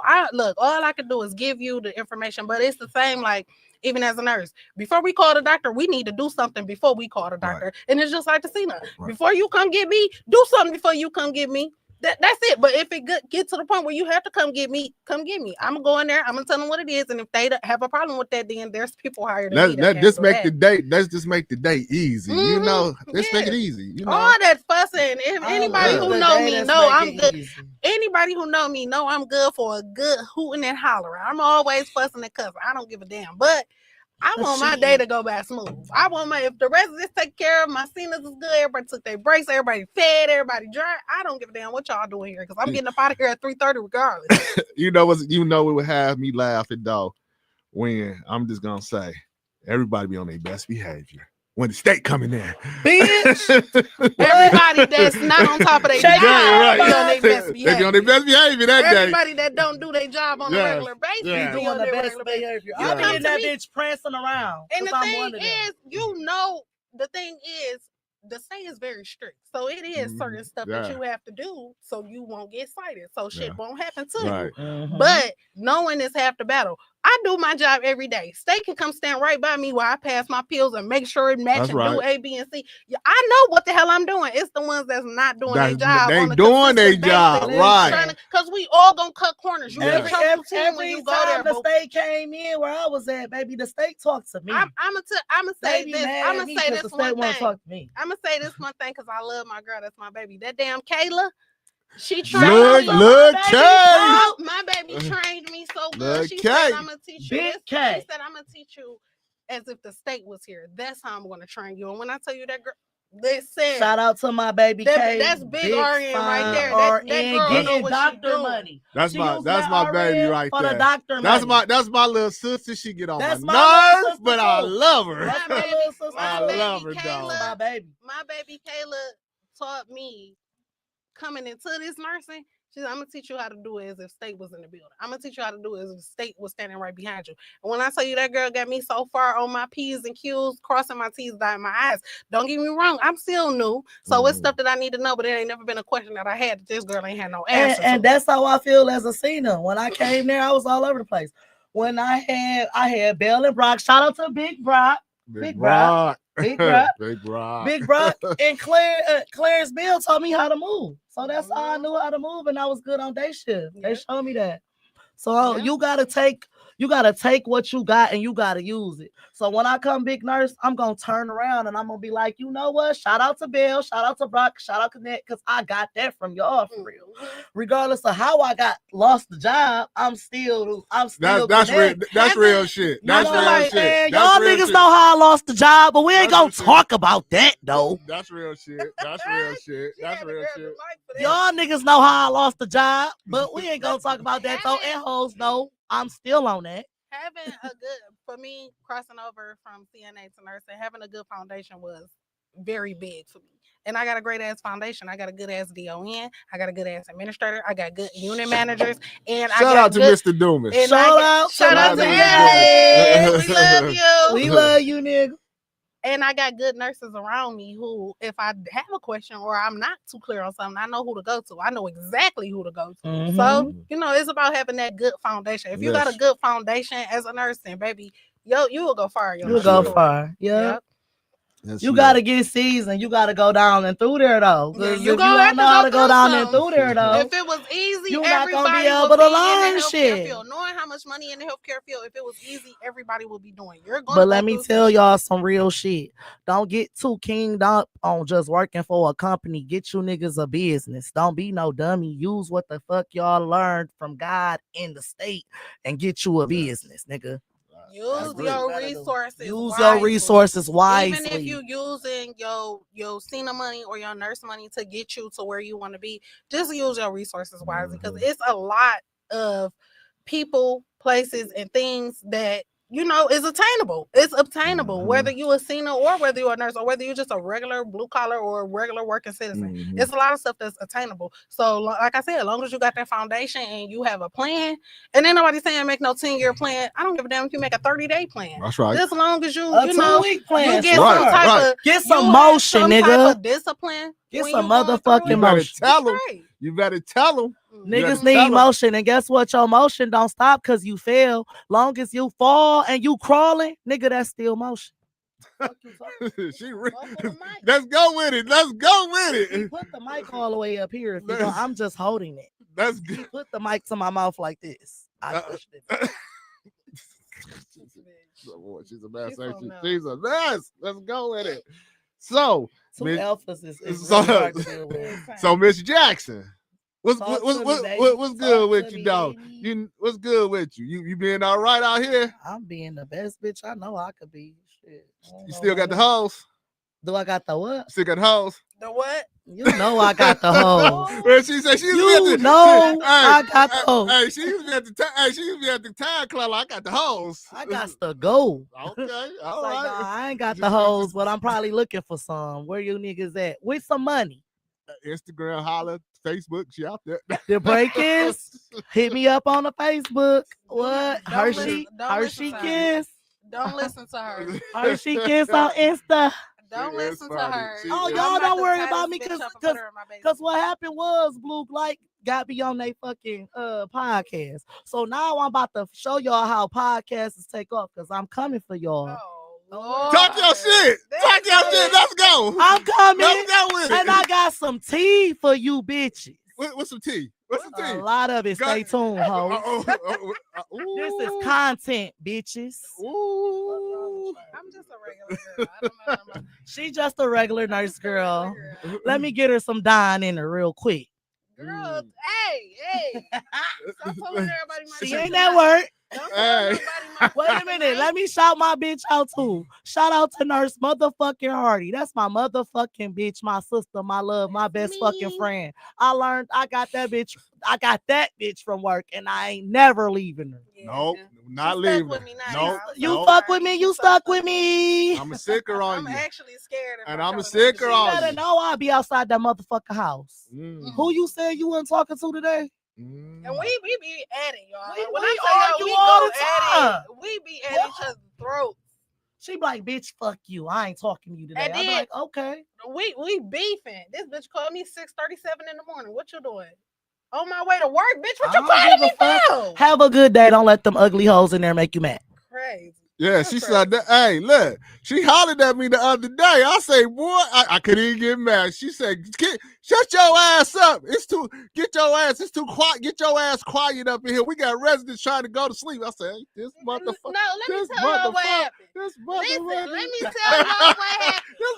S3: I can do is give you the information, but it's the same, like even as a nurse. Before we call the doctor, we need to do something before we call the doctor. Right. And it's just like the Cena. Right. Before you come get me, do something before you come get me. That's it. But if it get to the point where you have to come get me. I'm gonna go in there. I'm gonna tell them what it is, and if they have a problem with that, then there's people hired.
S2: Let's just make the day easy. You know, let's make it easy. You know,
S3: all that fussing. If anybody who know me know I'm good. Easy. Anybody who know me know I'm good for a good hooting and hollering. I'm always fussing and cussing. I don't give a damn. But I want my day to go by smooth. I want if the residents take care of my Cenas is good, everybody took their breaks, everybody fed, everybody dry. I don't give a damn what y'all doing here, because I'm getting up out of here at 3:30 regardless.
S2: It would have me laughing though when I'm just gonna say everybody be on their best behavior. when the state coming in.
S4: Bitch.
S3: Everybody that's not on top of their
S4: Shake
S3: job
S2: right.
S3: be on their best
S2: They
S3: behavior.
S2: be on their best behavior that day.
S3: Everybody that don't do their job on a
S2: Yes,
S3: regular basis
S2: yes.
S3: be
S4: Doing
S3: on
S4: the
S3: their
S4: best
S3: regular basis.
S4: behavior.
S3: You
S4: I be
S3: come
S4: in
S3: to
S4: that
S3: me-
S4: bitch prancing around.
S3: And the
S4: 'cause I'm
S3: thing
S4: one of them.
S3: is, you know, the thing is, the state is very strict. So it is certain stuff that
S2: Yeah.
S3: you have to do so you won't get cited. So shit
S2: Yeah.
S3: won't happen to
S2: Right.
S3: you.
S4: Mhm.
S3: But knowing is half the battle. I do my job every day. State can come stand right by me while I pass my pills and make sure it match
S2: That's
S3: and do
S2: right.
S3: A, B, and C. Yeah, I know what the hell I'm doing. It's the ones that's not doing their job.
S2: They
S3: on a
S2: doing their
S3: consistent
S2: job,
S3: basis,
S2: right?
S3: Because we all gonna cut corners. You
S2: Yeah.
S3: get your routine when
S4: Every
S3: you go
S4: time
S3: there.
S4: the
S3: But
S4: state came in where I was at, baby, the state talked to me.
S3: I'm gonna say
S4: They be
S3: this.
S4: mad
S3: I'm
S4: at
S3: gonna
S4: me
S3: say
S4: 'cause
S3: this
S4: the
S3: one
S4: state won't
S3: thing.
S4: talk to me.
S3: I'm gonna say this one thing because I love my girl. That's my baby. That damn Kayla. She
S2: Look,
S3: trained me.
S2: look,
S4: baby.
S2: Kay.
S3: Oh, my baby trained me so good.
S2: Look,
S3: She
S2: Kay.
S3: said, "I'm gonna teach you
S4: Big
S3: this."
S4: K.
S3: She said, "I'm gonna teach you as if the state was here. That's how I'm gonna train you." And when I tell you that girl, listen,
S4: Shout out to my baby K.
S3: that's big RN right there.
S4: fine
S3: That
S4: RN
S3: girl know
S4: getting
S3: what she
S4: doctor
S3: doing.
S4: money.
S2: That's
S4: She
S2: my
S4: used
S2: that's
S4: that
S2: my baby
S4: RN
S2: right
S4: for
S2: there.
S4: the doctor
S2: That's
S4: money.
S2: that's my little sister. She get on
S4: That's
S2: my
S4: my little
S2: nerves,
S4: sister
S2: but I
S4: too.
S2: love her.
S4: That's
S3: My
S4: my
S3: baby,
S4: little sister.
S3: my
S2: I
S3: baby
S2: love her,
S3: Kayla,
S2: dog.
S4: My baby.
S3: my baby Kayla taught me coming into this nursing. She said, "I'm gonna teach you how to do it as if state was in the building. I'm gonna teach you how to do it as if state was standing right behind you." And when I tell you that girl got me so far on my P's and Q's, crossing my T's, dotting my I's. Don't get me wrong, I'm still new, so it's stuff that I need to know. But it ain't never been a question that I had that this girl ain't had no answer
S4: And
S3: to.
S4: that's how I feel as a senior. When I came there, I was all over the place. When I had Bell and Brock. Shout out to Big Brock. Big Brock. Big Brock.
S2: Big Brock.
S4: Big Brock and Clarence Bill taught me how to move. So that's how I knew how to move, and I was good on day shift. They showed me that. So you gotta take what you got and you gotta use it. So when I come big nurse, I'm gonna turn around and I'm gonna be like, you know what? Shout out to Bill, shout out to Brock, shout out to Connect, because I got that from y'all for real. Regardless of how I lost the job, I'm still
S2: that's real. That's real shit. That's real
S4: like,
S2: shit.
S4: Man,
S2: that's
S4: y'all
S2: real
S4: niggas
S2: shit.
S4: know how I lost the job, but we ain't
S2: That's
S4: gonna talk about that though.
S2: That's real shit. That's real shit. That's real shit.
S4: Y'all niggas know how I lost the job, but we ain't gonna talk about that though. And hoes know I'm still on that.
S3: Having a good, for me, crossing over from CNA to nursing, having a good foundation was very big for me. And I got a great ass foundation. I got a good ass DON. I got a good ass administrator. I got good unit managers. And
S2: Shout
S3: I got
S2: out to
S3: good,
S2: Mr. Doomis.
S3: Shout out to
S2: Mr.
S3: Alex.
S2: Doomis.
S3: We love you.
S4: We love you, nigga.
S3: And I got good nurses around me who, if I have a question or I'm not too clear on something, I know who to go to. I know exactly who to go to.
S4: Mhm.
S3: So, it's about having that good foundation. If you got a good foundation as a nurse, then baby, you will go far.
S4: You'll go far. Yeah. You gotta get seasoned. You gotta go down and through there though.
S3: Yeah,
S4: If you don't know how to go down and through there though.
S3: If it was easy,
S4: you're not gonna
S3: everybody
S4: be able
S3: would
S4: to
S3: be
S4: learn
S3: in the healthcare
S4: shit.
S3: field. Knowing how much money in the healthcare field, if it was easy, everybody would be doing.
S4: But let me tell y'all some real shit. Don't get too kinged up on just working for a company. Get you niggas a business. Don't be no dummy. Use what the fuck y'all learned from God in the state and get you a business, nigga.
S3: Use your resources.
S4: Use your resources wisely.
S3: Even if you using your CENA money or your nurse money to get you to where you want to be, just use your resources wisely because it's a lot of people, places, and things that is attainable. It's obtainable, whether you a CENA or whether you're a nurse or whether you're just a regular blue collar or a regular working citizen. It's a lot of stuff that's attainable. So, like I said, as long as you got that foundation and you have a plan, and ain't nobody saying make no 10-year plan. I don't give a damn if you make a 30-day plan.
S2: That's right.
S3: Just as long as you,
S4: a 2-week plan.
S3: You get some type of
S4: get some motion,
S3: some
S4: nigga.
S3: type of discipline.
S4: Get some motherfucking motion.
S2: You better tell them.
S4: Niggas need motion, and guess what? Your motion don't stop because you fail. Long as you fall and you crawling, nigga, that's still motion.
S2: Let's go with it. Let's go with it.
S4: He put the mic all the way up here. If you know, I'm just holding it.
S2: That's good.
S4: He put the mic to my mouth like this. I pushed it.
S2: She's a mess. She's a mess. Let's go with it. So,
S4: two alphas is really hard to deal with.
S2: So Miss Jackson. What's good with you, dog? What's good with you? You being all right out here?
S4: I'm being the best bitch I know I could be. Shit.
S2: You still got the hoes?
S4: Do I got the what?
S2: Still got hoes.
S3: The what?
S4: You know I got the hoes.
S2: Well, she said she
S4: You know I got the hoes.
S2: Hey, she used to be at the time club. I got the hoes.
S4: I got to go.
S2: Okay, all
S4: Like,
S2: right.
S4: nah, I ain't got the hoes, but I'm probably looking for some. Where you niggas at? With some money.
S2: Instagram, holla, Facebook, she out there.
S4: The break-ins, hit me up on the Facebook. What?
S3: Don't
S4: Hershey,
S3: listen
S4: Hershey
S3: to her.
S4: Kiss.
S3: Don't listen to her.
S4: Hershey Kiss on Insta.
S3: Don't
S2: She is
S3: listen to
S2: funny.
S3: her.
S2: She
S4: Oh,
S2: is-
S4: y'all
S3: I'm
S4: don't
S3: to
S4: worry
S3: tie
S4: about
S3: this
S4: me
S3: bitch
S4: because
S3: up and put her in my basement.
S4: Because what happened was Blue Light got me on their fucking podcast. So now I'm about to show y'all how podcasts take off because I'm coming for y'all.
S3: Oh,
S2: Talk your shit. Talk your shit. Let's go.
S4: I'm coming.
S2: Let's go with it.
S4: And I got some tea for you bitches.
S2: What's some tea? What's some tea?
S4: A lot of it. Stay tuned, hoes. This is
S2: Ooh.
S4: content, bitches.
S2: Ooh.
S3: I'm just a regular girl. I don't know nothing about-
S4: She just a regular nurse
S3: Just a regular
S4: girl.
S3: girl.
S4: Let me get her some Dine in her real quick.
S3: Girl, hey. Stop telling everybody my
S4: She
S3: shit
S4: ain't
S3: tonight.
S4: that word.
S3: Don't
S2: Hey.
S3: tell nobody my
S4: Wait
S3: shit
S4: a minute.
S3: tonight.
S4: Let me shout my bitch out too. Shout out to Nurse motherfucking Hardy. That's my motherfucking bitch, my sister, my love, my best
S3: Me.
S4: fucking friend. I got that bitch from work and I ain't never leaving her.
S3: Yeah.
S2: Nope,
S3: She
S2: not
S3: stuck
S2: leaving.
S3: with me now,
S2: Nope.
S3: y'all.
S4: You
S2: Nope.
S4: fuck with me, you stuck with me.
S2: I'm a sicker on
S3: I'm
S2: you.
S3: actually scared. If
S2: And
S3: I
S2: I'm a
S3: try to leave
S2: sicker
S3: the
S2: on
S3: bitch.
S2: you.
S4: Better know I'll be outside that motherfucking house.
S2: Mm.
S4: Who you said you weren't talking to today?
S2: Mm.
S3: And we be at it, y'all.
S4: We
S3: When I
S4: argue
S3: say y'all, we
S4: all
S3: go
S4: the
S3: at
S4: time.
S3: it. We be at
S4: What?
S3: each other's throats.
S4: She be like, bitch, fuck you. I ain't talking to you today.
S3: And
S4: I be
S3: then-
S4: like, okay.
S3: We beefing. This bitch called me 6:37 in the morning. What you doing? On my way to work, bitch. What
S4: I
S3: you
S4: don't
S3: calling me
S4: give a fuck.
S3: for?
S4: Have a good day. Don't let them ugly hoes in there make you mad.
S3: Crazy.
S2: Yeah,
S3: That's
S2: she
S3: crazy.
S2: said that. Hey, look, she hollered at me the other day. I say, boy, I couldn't even get mad. She said, shut your ass up. It's too quiet. Get your ass quiet up in here. We got residents trying to go to sleep. I said, hey, this
S3: No,
S2: motherfucker.
S3: let me
S2: This
S3: tell y'all what
S2: motherfucker.
S3: happened.
S2: This
S3: Listen,
S2: motherfucker.
S3: let me tell y'all what happened.
S2: This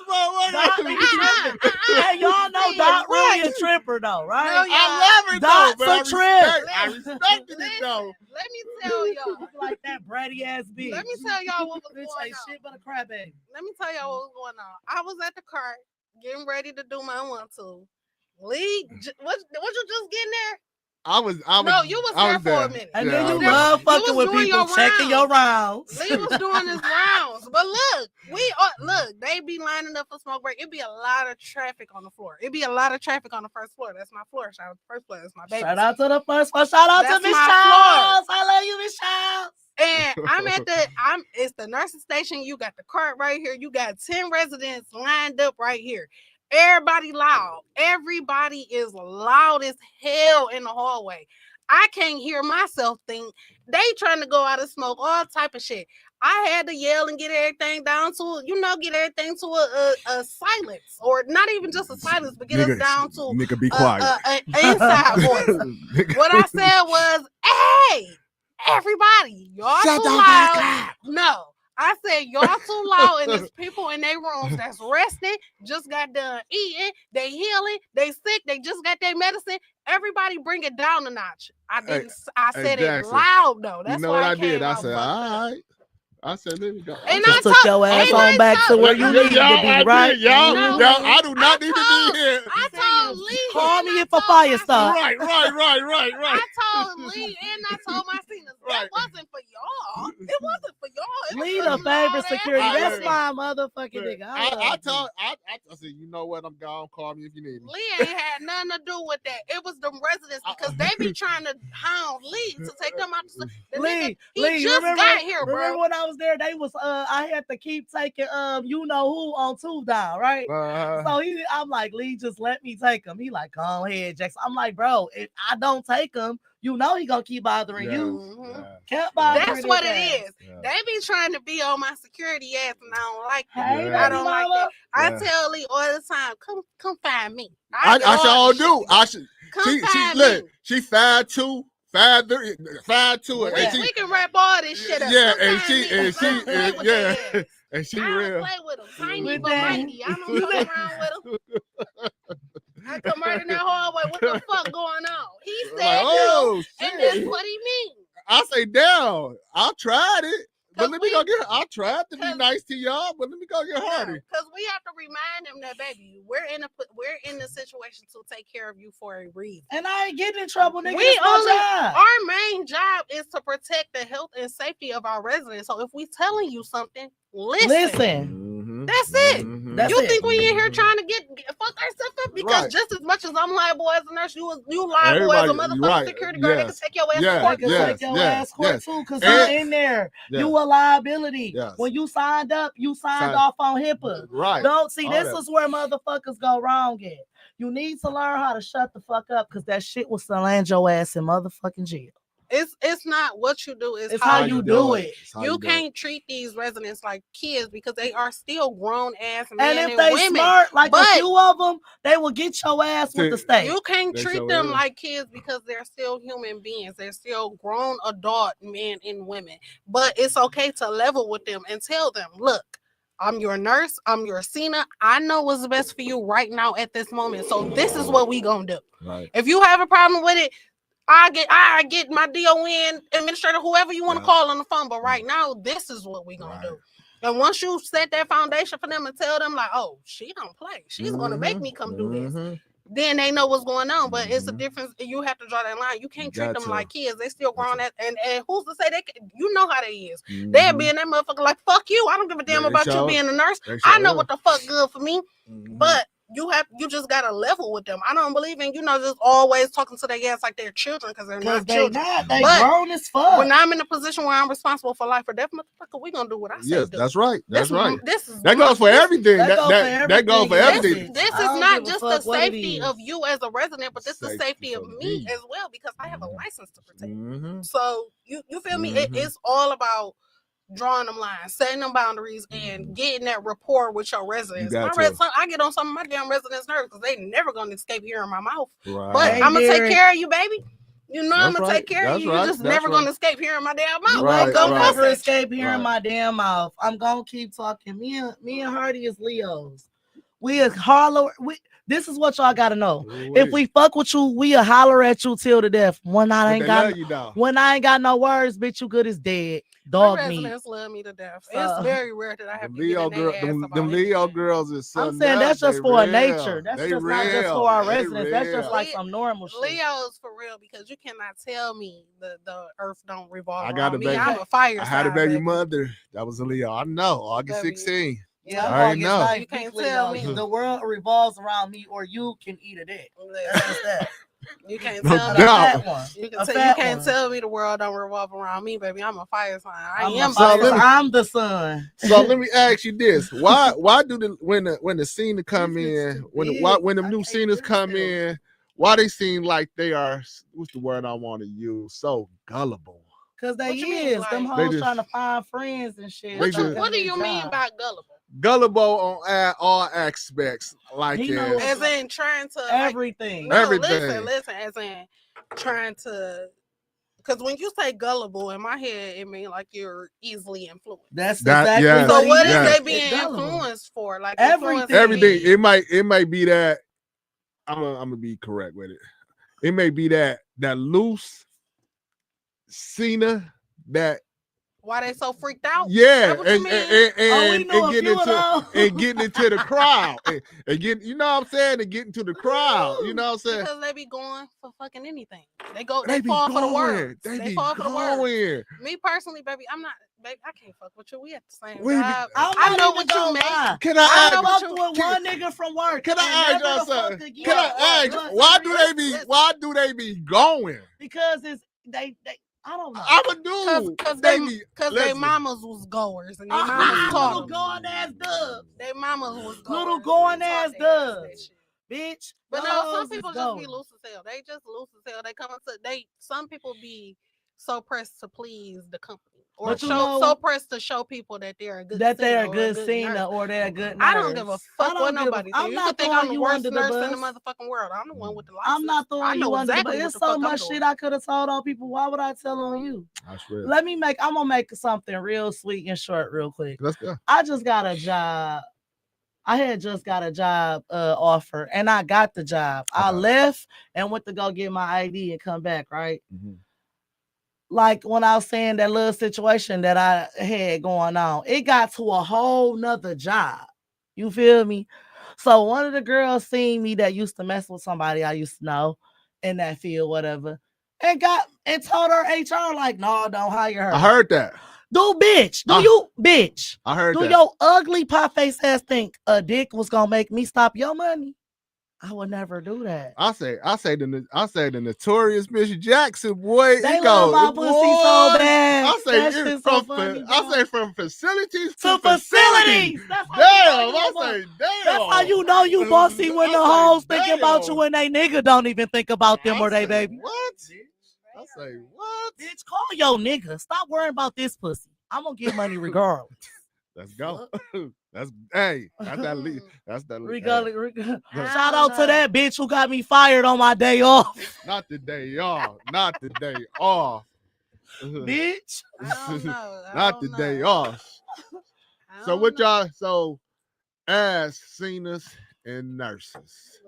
S4: Doc be
S2: motherfucker.
S4: tripping. Hey, y'all know
S3: See,
S4: Doc really a
S3: right.
S4: tripper though,
S3: No,
S4: right?
S3: y'all.
S2: I love it though,
S4: Doc's
S2: but
S4: a
S2: I
S4: trip.
S2: respected it
S3: Listen,
S2: though.
S3: let me tell y'all.
S4: Like that bratty ass bitch.
S3: Let me tell y'all what was
S4: Bitch
S3: going
S4: ain't
S3: on.
S4: shit but a crabberry.
S3: Let me tell y'all what was going on. I was at the cart getting ready to do my 1-2. Lee, what you just getting there?
S2: I was
S3: No, you was
S2: I
S3: there for a minute.
S4: And
S2: Yeah,
S4: then
S2: I
S4: you
S2: was
S4: love
S3: there. You
S4: fucking
S3: was
S4: with
S3: doing
S4: people,
S3: your
S4: checking your rounds.
S3: Lee was doing his rounds. But look, they be lining up for smoke break. It'd be a lot of traffic on the floor. It'd be a lot of traffic on the first floor. That's my floor. Shout out to the first floor. That's my baby.
S4: Shout out to the first one. Shout out
S3: That's
S4: to Miss
S3: my
S4: Charles. I love you, Miss Charles.
S3: And it's the nursing station. You got the cart right here. You got 10 residents lined up right here. Everybody loud. Everybody is loud as hell in the hallway. I can't hear myself think. They trying to go out and smoke all type of shit. I had to yell and get everything down to, get everything to a silence, or not even just a silence, but get us down to
S2: nigga, be quiet.
S3: an inside voice. What I said was, hey, everybody, y'all
S2: Shut
S3: too
S2: the
S3: loud.
S2: fuck up.
S3: No, I said y'all too loud, and there's people in their rooms that's resting, just got done eating, they healing, they sick, they just got their medicine. Everybody bring it down a notch. I didn't. I said it
S2: Jackson,
S3: loud though. That's
S2: you know
S3: why
S2: what I
S3: came
S2: did? I
S3: out
S2: said,
S3: fucked
S2: all
S3: up.
S2: right. I said, let me go.
S3: And
S4: Just took your ass on back to where you need to be, right?
S2: Y'all,
S3: No.
S2: I do not need to be here.
S3: I told Lee.
S4: Call
S3: and
S4: me
S3: I
S4: if a
S3: told
S4: fire
S3: my
S4: starts.
S2: Right.
S3: I told Lee and I told my seniors,
S2: Right.
S3: that wasn't for y'all. It wasn't for y'all. It was
S4: Lee
S3: for
S4: the
S3: them
S4: favorite
S3: loud-ass
S4: security. That's
S3: residents.
S4: my motherfucking nigga.
S2: I said, you know what? I'm gone. Call me if you need me.
S3: Lee ain't had nothing to do with that. It was them residents because they be trying to hound Lee to take them out. The nigga, he just got here, bro.
S4: Remember when I was there? They was I had to keep taking you know who on 2 down, right? So I'm like, Lee, just let me take him. He like, go ahead, Jackson. I'm like, bro, if I don't take him, you know he gonna keep bothering you.
S3: Mhm.
S4: Kept bothering
S3: That's what
S4: his
S3: it
S4: ass.
S3: is. They be trying to be on my security ass, and I don't like that.
S4: Hey,
S2: Yeah.
S3: I don't like that. I
S2: Yeah.
S3: tell Lee all the time, come find me.
S2: I
S3: get all
S2: sure
S3: this
S2: do.
S3: shit
S2: I
S3: together.
S2: should.
S3: Come find
S2: Look,
S3: me.
S2: she 5'2", 5'3", 5'2", and she,
S3: We can wrap all this shit up.
S2: yeah,
S3: Come
S2: and
S3: find
S2: she,
S3: me.
S2: and
S3: I
S2: she,
S3: don't play
S2: and,
S3: with
S2: yeah,
S3: their ass.
S2: and she
S3: I don't
S2: real.
S3: play with them. Tiny
S4: With
S3: but
S4: that.
S3: mighty. I don't fuck around with them. I come right in that hallway. What the fuck going on? He said
S2: Like, oh
S3: no, and that's
S2: shit!
S3: what he means.
S2: I say, damn, I tried it. But let me go get her. I tried to be nice to y'all, but let me go get Hardy.
S3: Because we have to remind them that, baby, we're in a situation to take care of you for a reason.
S4: And I ain't getting in trouble, nigga.
S3: Our main job is to protect the health and safety of our residents. So if we telling you something, listen. That's it. You think we in here trying to get fuck ourselves up? Because just as much as I'm liable as a nurse, you liable as a motherfucking security guard. They can take your ass to court.
S4: They can take your ass court too, because you're in there. You a liability. When you signed up, you signed off on HIPAA.
S2: Right.
S4: Don't see this is where motherfuckers go wrong at. You need to learn how to shut the fuck up, because that shit will still land your ass in motherfucking jail.
S3: It's not what you do, it's
S4: how you do it.
S3: You can't treat these residents like kids, because they are still grown ass men
S4: and if they
S3: women.
S4: Smart, like a few of them, they will get your ass with the state.
S3: You can't treat them like kids, because they're still human beings. They're still grown adult men and women. But it's okay to level with them and tell them, look, I'm your nurse, I'm your CNA. I know what's best for you right now at this moment. So this is what we gonna do.
S2: Right.
S3: If you have a problem with it, I get my DON administrator, whoever you want to call on the phone. But right now, this is what we're going to do. And once you set that foundation for them and tell them like, oh, she don't play. She's going to make me come do this. Then they know what's going on. But it's a difference. You have to draw that line. You can't treat them like kids. They still grown. And who's to say they can, you know how they is. They'll be in that motherfucker like, fuck you. I don't give a damn about you being a nurse. I know what the fuck good for me. But you just gotta level with them. I don't believe in just always talking to their ass like they're children, because they're not children.
S4: They grown as fuck.
S3: When I'm in a position where I'm responsible for life or death, motherfucker, we gonna do what I say.
S2: Yes,
S3: do.
S2: that's right. That's right.
S3: That
S2: goes for everything. That goes for everything.
S3: This is not just the safety of you as a resident, but this is the safety of me as well, because I have a license to protect. So you feel me? It's all about drawing them lines, setting them boundaries, and getting that rapport with your residents. I get on some of my damn residents' nerves, because they never gonna escape hearing my mouth.
S2: Right.
S3: But I'm gonna take care of you, baby. I'm gonna take care of you. You're just never gonna escape hearing my damn mouth.
S4: Right, don't ever escape hearing my damn mouth. I'm gonna keep talking. Me and Hardy is Leos. We are holler. This is what y'all gotta know. If we fuck with you, we'll holler at you till the death. When I ain't got no words, bitch, you good as dead. Dog meat.
S3: Residents love me to death. It's very rare that I have to get in their ass about
S2: them Leo girls is something.
S4: I'm saying that's just for nature. That's just not just for our residents. That's just like some normal shit.
S3: Leo's for real, because you cannot tell me the earth don't revolve around me. I'm a fire sign.
S2: I had a baby mother that was a Leo. I know. August 16.
S4: Yeah, I already know. You can't tell me the world revolves around me, or you can eat a dick. That's just that.
S3: You can't tell me that one. You can't tell me the world don't revolve around me, baby. I'm a fire sign.
S4: I'm the sun.
S2: So let me ask you this: Why do when the scene come in, when the new scenes come in, why they seem like they are, what's the word I want to use, so gullible?
S4: Because them hoes trying to find friends and shit.
S3: What do you mean by gullible?
S2: Gullible on all aspects, like
S3: as in trying to
S4: everything.
S3: Listen, as in trying to. Because when you say gullible, in my head, it means like you're easily influenced.
S4: That's exactly. Yeah.
S3: So what is they being influenced for? Like
S2: everything. It might be that. I'm gonna be correct with it. It may be that loose Cena that.
S3: Why they so freaked out?
S2: Yeah, and getting into the crowd, and getting, you know what I'm saying, and getting to the crowd, you know what I'm saying?
S3: Because they be going for fucking anything. They fall for the word. They fall for the word. Me personally, baby, I can't fuck with you. We at the same job. I know what you mean.
S2: Can I
S4: ask with one nigga from work?
S2: Can I ask y'all something? Can I ask why do they be going?
S4: Because they I don't know.
S2: I'm a dude.
S3: Because they mamas was goers and they mamas taught
S4: going ass dubs.
S3: They mamas was goers.
S4: Little going ass dubs. Bitch.
S3: But no, some people just be loose as hell. They just loose as hell. Some people be so pressed to please the company. Or so pressed to show people that they're a good
S4: singer or they're a good nurse.
S3: I don't give a fuck what nobody thinks. You can think I'm the worst nurse in the motherfucking world. I'm the one with the license.
S4: I'm not throwing you under the bus. There's so much shit I could have told on people. Why would I tell on you? I'm gonna make something real sweet and short real quick.
S2: Let's go.
S4: I just got a job. I had just got a job offer, and I got the job. I left and went to go get my ID and come back, right? like when I was saying that little situation that I had going on, it got to a whole nother job. You feel me? So one of the girls seen me that used to mess with somebody I used to know in that field, whatever, and told her HR like, no, don't hire her.
S2: I heard that.
S4: Bitch, bitch.
S2: I heard that.
S4: Your ugly pie face ass think a dick was gonna make me stop your money? I would never do that.
S2: I say the notorious Mr. Jackson, boy.
S4: They love my pussy so bad.
S2: I say
S4: that shit's so funny.
S2: I say from facilities
S4: to
S2: facilities.
S4: That's
S2: damn, I say damn.
S4: That's how you know you bossy when the hoes think about you and they nigga don't even think about them or they baby.
S2: What? I say what?
S4: Bitch, call your nigga. Stop worrying about this pussy. I'm gonna get money regardless.
S2: Let's go. That's that. That's that.
S4: Regardless. Shout out to that bitch who got me fired on my day off.
S2: Not the day off. Not the day off.
S4: Bitch.
S2: Not the day off. So what y'all? So as seniors and nurses,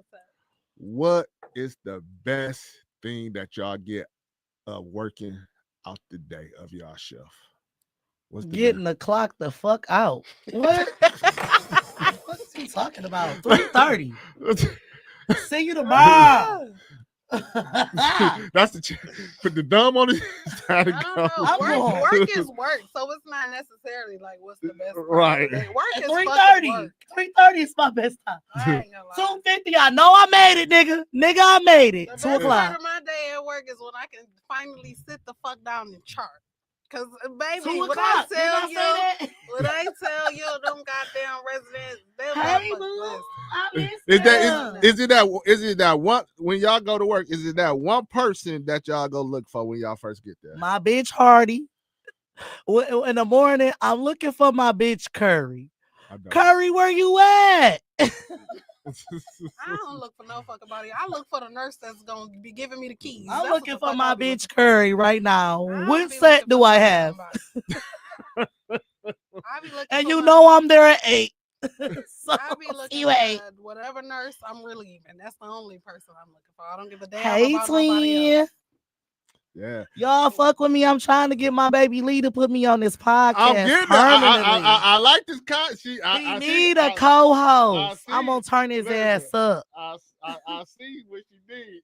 S2: what is the best thing that y'all get working out the day of y'all shift? What's
S4: getting the clock the fuck out? What? What's he talking about? 3:30. See you tomorrow.
S2: That's put the dumb on it.
S3: I don't know. Work is work, so it's not necessarily like what's the best.
S2: Right.
S3: Work is
S4: 3:30. 3:30 is my best time. 2:50. I know I made it, nigga. Nigga, I made it. 2 o'clock.
S3: Part of my day at work is when I can finally sit the fuck down and chart. Cause baby, when I tell you, them goddamn residents,
S4: hey, boo, I miss
S2: is it that one when y'all go to work? Is it that one person that y'all go look for when y'all first get there?
S4: My bitch Hardy. In the morning, I'm looking for my bitch Curry. Curry, where you at?
S3: I don't look for no fucking body. I look for the nurse that's gonna be giving me the keys.
S4: I'm looking for my bitch Curry right now. What set do I have? And you know I'm there at 8. So
S3: I'll be looking for whatever nurse I'm relieving. That's the only person I'm looking for. I don't give a damn about nobody else.
S2: Yeah,
S4: y'all fuck with me. I'm trying to get my baby Lee to put me on this podcast.
S2: I'm getting I like this
S4: He need a co-host. I'm gonna turn his ass up.
S2: I see what you need.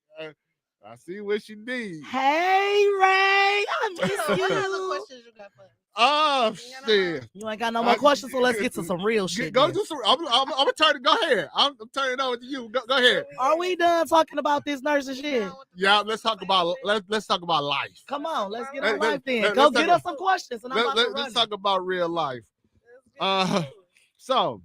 S2: I see what you need.
S4: Hey Ray, I miss you.
S3: What other questions you got for us?
S2: Oh shit!
S4: You ain't got no more questions, so let's get to some real shit.
S2: Go do some. I'm gonna turn it. Go ahead. I'm turning it over to you. Go ahead.
S4: Are we done talking about this nursing shit?
S2: Yeah, let's talk about life.
S4: Come on, let's get on life then. Go get us some questions, and
S2: let's talk about real life. So.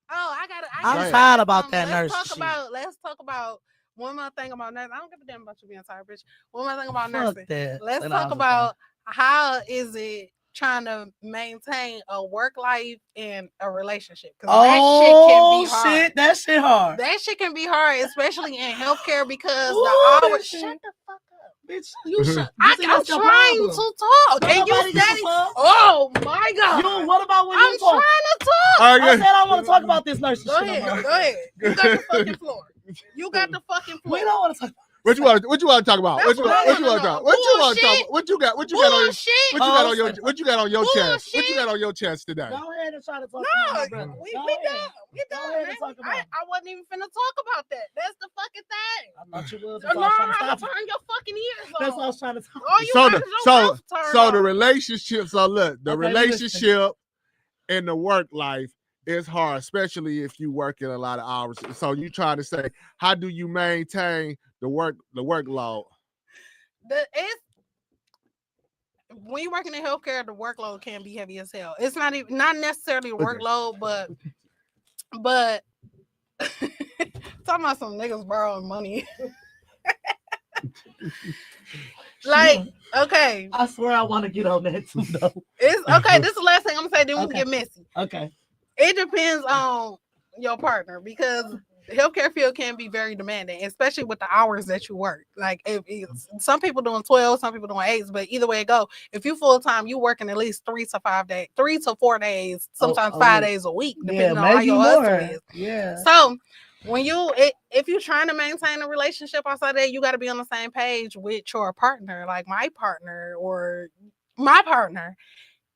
S4: I'm tired about that nursing shit.
S3: Let's talk about one more thing about nursing. I don't give a damn about you being tired, bitch. One more thing about nursing. Let's talk about how is it trying to maintain a work life and a relationship.
S4: That shit hard.
S3: That shit can be hard, especially in healthcare because the hours. Shut the fuck up, bitch. You shut. I'm trying to talk. And you said, "Oh my god."
S4: What about when
S3: I'm trying to talk?
S4: I said I want to talk about this nursing
S3: shit. Go ahead. You got the fucking floor. You got the fucking floor.
S4: We don't want to talk.
S2: What you want to talk about? What you want to talk about? What you got on your chest? What you got on your chest today?
S4: Go ahead and try to talk about
S3: we done. We done. I wasn't even finna talk about that. That's the fucking thing.
S4: I thought you would.
S3: Learn how to turn your fucking ears on.
S4: That's what I was trying to talk.
S2: So the relationship. So look, the relationship and the work life is hard, especially if you work in a lot of hours. So you trying to say, how do you maintain the workload?
S3: When you're working in healthcare, the workload can be heavy as hell. It's not necessarily a workload, but talking about some niggas borrowing money. Like, okay.
S4: I swear I want to get on that too, though.
S3: It's okay. This is the last thing I'm gonna say. Then we can get messy.
S4: Okay.
S3: It depends on your partner because the healthcare field can be very demanding, especially with the hours that you work. Like, some people doing 12, some people doing 8, but either way it go, if you full time, you working at least 3 to 4 days, sometimes 5 days a week, depending on how your hustle is.
S4: Yeah.
S3: So if you're trying to maintain a relationship outside that, you got to be on the same page with your partner. Like my partner or my partner,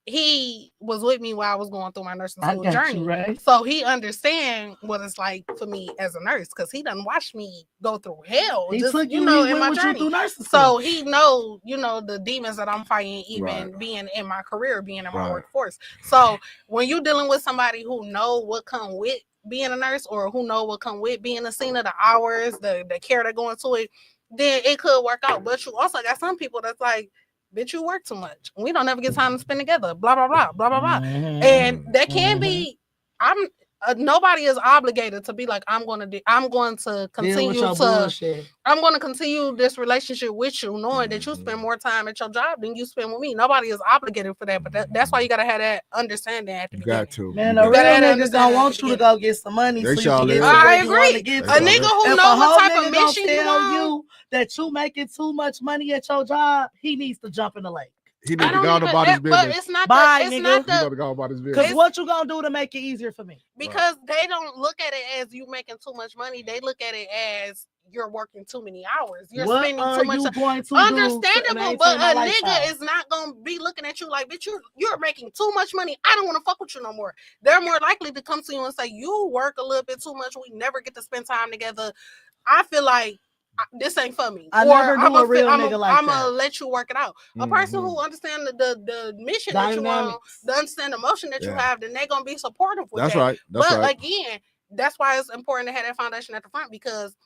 S3: he was with me while I was going through my nursing school journey.
S4: Right?
S3: So he understand what it's like for me as a nurse because he done watched me go through hell.
S4: He
S3: just
S4: took you,
S3: in my
S4: with
S3: journey.
S4: You through nursing school.
S3: So he know, the demons that I'm fighting, even being in my career, being in my workforce. So when you're dealing with somebody who know what come with being a nurse or who know what come with being a senior, the hours, the care that go into it, then it could work out. But you also got some people that's like, bitch, you work too much. We don't ever get time to spend together. Blah blah blah blah blah blah. And that can be. Nobody is obligated to be like I'm going to continue this relationship with you, knowing that you spend more time at your job than you spend with me. Nobody is obligated for that, but that's why you gotta have that understanding at the beginning.
S2: Got to.
S4: Man, a real nigga gonna want you to go get some money so you can get to where you want to get to.
S3: A nigga who know what type of mission you
S4: on, that you making too much money at your job, he needs to jump in the lake.
S2: He needs to go about his business.
S3: But it's not nigga.
S2: He got to go about his business.
S4: Because what you gonna do to make it easier for me?
S3: Because they don't look at it as you making too much money. They look at it as you're working too many hours. You're spending too much time. Understandable, but a nigga is not gonna be looking at you like, bitch, you're making too much money. I don't want to fuck with you no more. They're more likely to come to you and say, you work a little bit too much. We never get to spend time together. I feel like this ain't for me.
S4: I'm gonna
S3: let you work it out. A person who understands the mission that you want, understand the emotion that you have, then they're gonna be supportive with that.
S2: Right.
S3: But again, that's why it's important to have that foundation at the front, because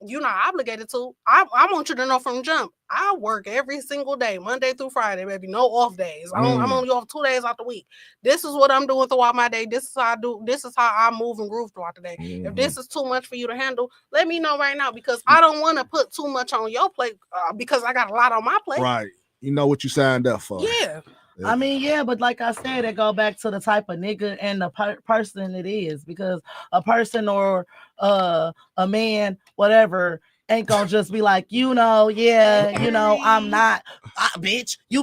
S3: you're not obligated to. I want you to know from jump, I work every single day, Monday through Friday, baby. No off days. I'm only off 2 days out the week. This is what I'm doing throughout my day. This is how I do. This is how I move and groove throughout the day. If this is too much for you to handle, let me know right now, because I don't want to put too much on your plate because I got a lot on my plate.
S2: Right. You know what you signed up for.
S3: Yeah.
S4: I mean, but like I said, it go back to the type of nigga and the person it is, because a person or a man, whatever, ain't gonna just be like, I'm not, bitch, you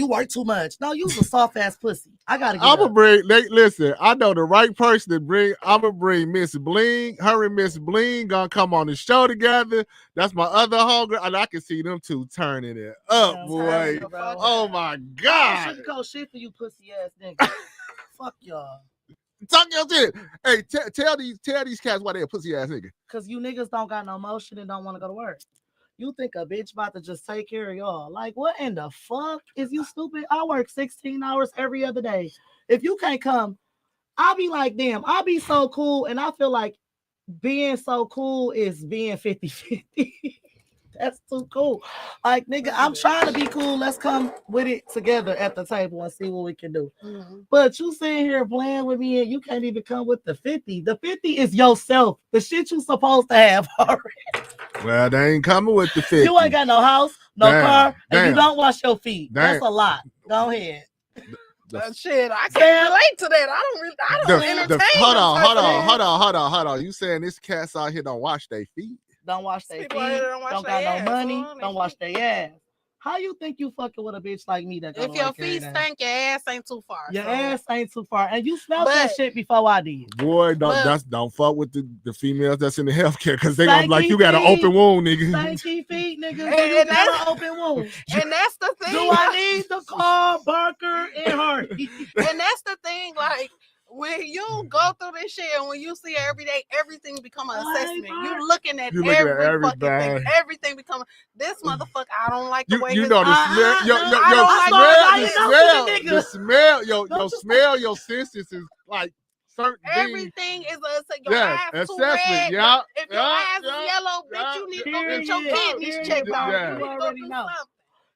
S4: work too much. No, you's a soft ass pussy. I gotta get
S2: listen, I know the right person to bring. I'm gonna bring Miss Bling. Her and Miss Bling gonna come on the show together. That's my other homegirl, and I can see them two turning it up, boy. Oh my God.
S4: Sugarcoat shit for you pussy ass niggas. Fuck y'all.
S2: Talk your shit. Hey, tell these cats why they a pussy ass nigga.
S4: Cause you niggas don't got no motion and don't want to go to work. You think a bitch about to just take care of y'all? Like, what in the fuck? Is you stupid? I work 16 hours every other day. If you can't come, I'll be like, damn, I'll be so cool. And I feel like being so cool is being 50-50. That's too cool. Like, nigga, I'm trying to be cool. Let's come with it together at the table and see what we can do. But you sitting here playing with me and you can't even come with the 50. The 50 is yourself. The shit you supposed to have already.
S2: Well, they ain't coming with the 50.
S4: You ain't got no house, no car, and you don't wash your feet. That's a lot. Go ahead.
S3: Shit, I can't relate to that. I don't entertain.
S2: Hold on. You saying this cats out here don't wash their feet?
S4: Don't wash their feet. Don't got no money. Don't wash their ass. How you think you fucking with a bitch like me that
S3: if your feet stink, your ass ain't too far.
S4: Your ass ain't too far. And you smelled that shit before I did.
S2: Boy, don't fuck with the females that's in the healthcare, because they gonna be like, you got an open wound, nigga.
S4: Stanky feet, nigga. And that's an open wound.
S3: And that's the thing.
S4: Do I need to call Barker and Hardy?
S3: And that's the thing, like, when you go through this shit and when you see it every day, everything become an assessment. You're looking at every fucking thing. Everything become this motherfucker. I don't like the way
S2: you know the smell. Your smell, your senses is like certain
S3: everything is your eyes too red.
S2: Yeah.
S3: If your eyes is yellow, bitch, you need to go get your kidneys checked out. You already know.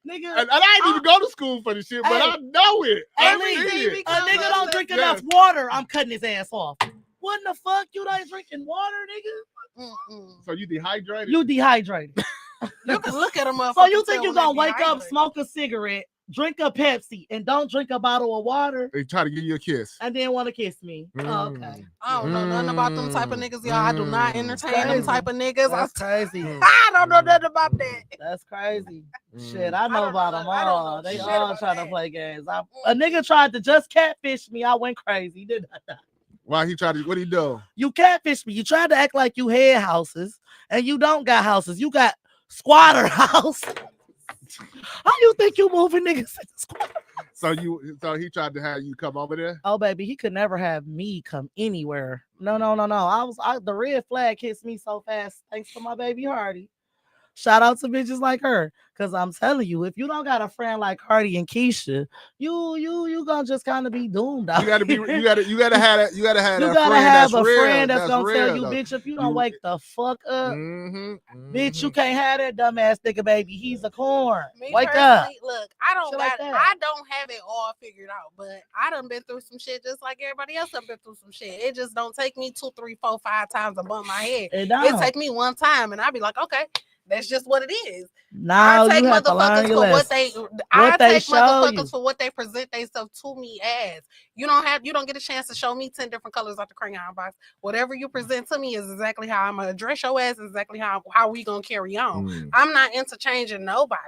S4: Nigga,
S2: and I didn't even go to school for the shit, but I know it.
S4: A nigga don't drink enough water, I'm cutting his ass off. What in the fuck? You not drinking water, nigga?
S2: So you dehydrated?
S4: You dehydrated.
S3: You can look at him up.
S4: So you think you gonna wake up, smoke a cigarette, drink a Pepsi, and don't drink a bottle of water?
S2: They try to give you a kiss.
S4: And then want to kiss me. Oh, okay.
S3: I don't know nothing about them type of niggas, y'all. I do not entertain them type of niggas.
S4: That's crazy.
S3: I don't know nothing about that.
S4: That's crazy. Shit, I know about them all. They all trying to play games. A nigga tried to just catfish me. I went crazy. Did I?
S2: Why he tried to? What he do?
S4: You catfish me. You tried to act like you had houses, and you don't got houses. You got squatter house. How you think you moving niggas in the squatter?
S2: So he tried to have you come over there.
S4: Oh baby, he could never have me come anywhere. No. The red flag hits me so fast. Thanks to my baby Hardy. Shout out to bitches like her, cause I'm telling you, if you don't got a friend like Hardy and Keisha, you gonna just kind of be doomed.
S2: You gotta have that. You gotta have
S4: You
S2: that
S4: gotta
S2: friend
S4: have
S2: that's
S4: a
S2: real,
S4: friend that's gonna tell
S2: real,
S4: you,
S2: though.
S4: bitch, if you don't wake the fuck up,
S2: Mm-hmm,
S4: bitch, you can't have that dumbass nigga, baby. He's a corn.
S3: Me
S4: Wake up.
S3: personally, look, I don't
S4: Shit
S3: got,
S4: like that.
S3: I don't have it all figured out, but I done been through some shit just like everybody else done been through some shit. It just don't take me 2, 3, 4, 5 times to bump my head. It take me one time, and I be like, okay, that's just what it is.
S4: Now
S3: I take
S4: you have to learn
S3: motherfuckers
S4: your
S3: for what
S4: lesson.
S3: they. I
S4: they
S3: take
S4: show
S3: motherfuckers
S4: you.
S3: for what they present themselves to me as. You don't get a chance to show me 10 different colors out the crayon box. Whatever you present to me is exactly how I'm gonna address your ass. Exactly how we gonna carry on. I'm not interchanging nobody.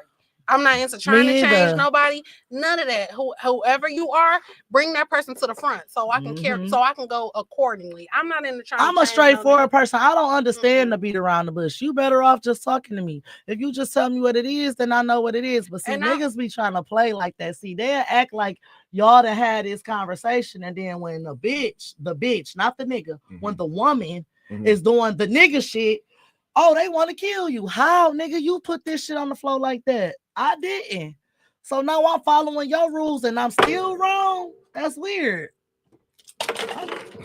S3: I'm not into trying to change nobody. None of that. Whoever you are, bring that person to the front so I can carry, so I can go accordingly. I'm not into trying.
S4: I'm a straightforward person. I don't understand the beat around the bush. You better off just talking to me. If you just tell me what it is, then I know what it is. But see, niggas be trying to play like that. See, they'll act like y'all that had this conversation, and then when the bitch, not the nigga, when the woman is doing the nigga shit, oh, they want to kill you. How, nigga? You put this shit on the floor like that. I didn't. So now I'm following your rules and I'm still wrong. That's weird.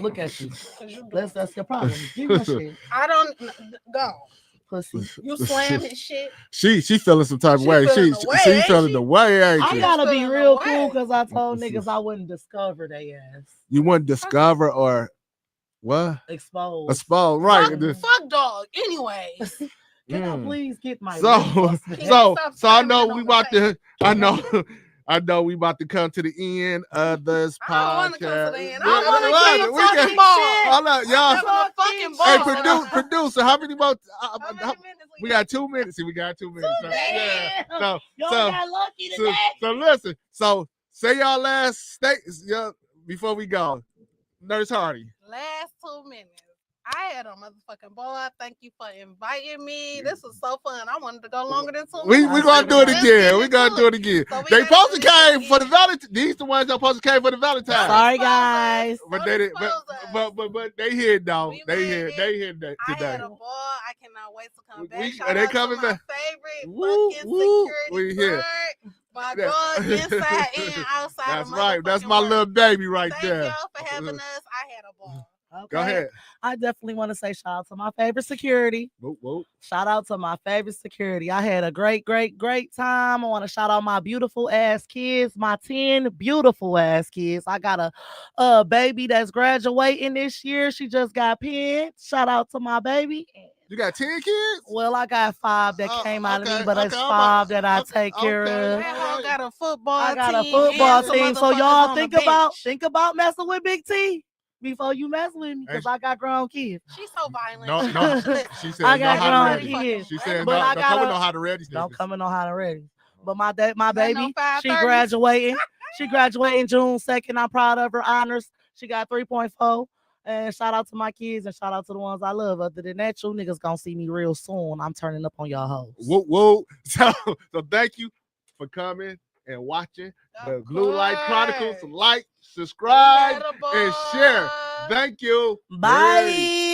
S4: Look at you. That's your problem. Give me my shit.
S3: I don't go.
S4: Pussy.
S3: You slam his shit.
S2: She feeling some type of way. She feeling the way, ain't
S4: I
S2: you?
S4: gotta be real cool because I told niggas I wouldn't discover they ass.
S2: You wouldn't discover or what?
S4: Expose,
S2: right?
S3: Fuck dog. Anyways.
S4: Can I please get my
S2: so I know we about to I know we about to come to the end of this podcast.
S3: I don't want to come to the end. I want to get
S2: hold up, y'all.
S3: Hey,
S2: producer, how many more? We got 2 minutes. See, we got 2 minutes.
S4: Y'all got lucky today.
S2: So listen. So say y'all last statements before we go. Nurse Hardy.
S3: Last 2 minutes. I had a motherfucking ball. Thank you for inviting me. This was so fun. I wanted to go longer than 2 minutes.
S2: We're going to do it again. We're going to do it again. So they supposed to came for the Valentine. These the ones that supposed to came for the Valentine.
S4: Sorry, guys.
S2: But they here, though. They here today.
S3: I had a ball. I cannot wait to come back. Shout
S2: Are they
S3: out
S2: coming
S3: to my
S2: back?
S3: favorite fucking security
S2: We here.
S3: My dog inside and outside.
S2: That's right. That's my little baby right there.
S3: Thank y'all for having us. I had a ball.
S4: Okay.
S2: Go ahead.
S4: I definitely want to say shout out to my favorite security. Shout out to my favorite security. I had a great time. I want to shout out my beautiful ass kids, my 10 beautiful ass kids. I got a baby that's graduating this year. She just got pinned. Shout out to my baby.
S2: You got 10 kids?
S4: Well, I got 5 that came out of me, but it's 5 that I take care of.
S3: I got a football team.
S4: I got a football team. So y'all think about messing with Big T before you mess with me, because I got grown kids.
S3: She's so violent.
S2: No. She said
S4: I got grown kids.
S2: She said don't come know how to ready.
S4: Don't come and know how to ready. But my baby, she graduating. She graduating June 2nd. I'm proud of her honors. She got 3.4. And shout out to my kids and shout out to the ones I love. Other than that, you niggas gonna see me real soon. I'm turning up on y'all hoes.
S2: Whoa. So thank you for coming and watching the Blue Light Chronicles. Like, subscribe, and share. Thank you.
S4: Bye.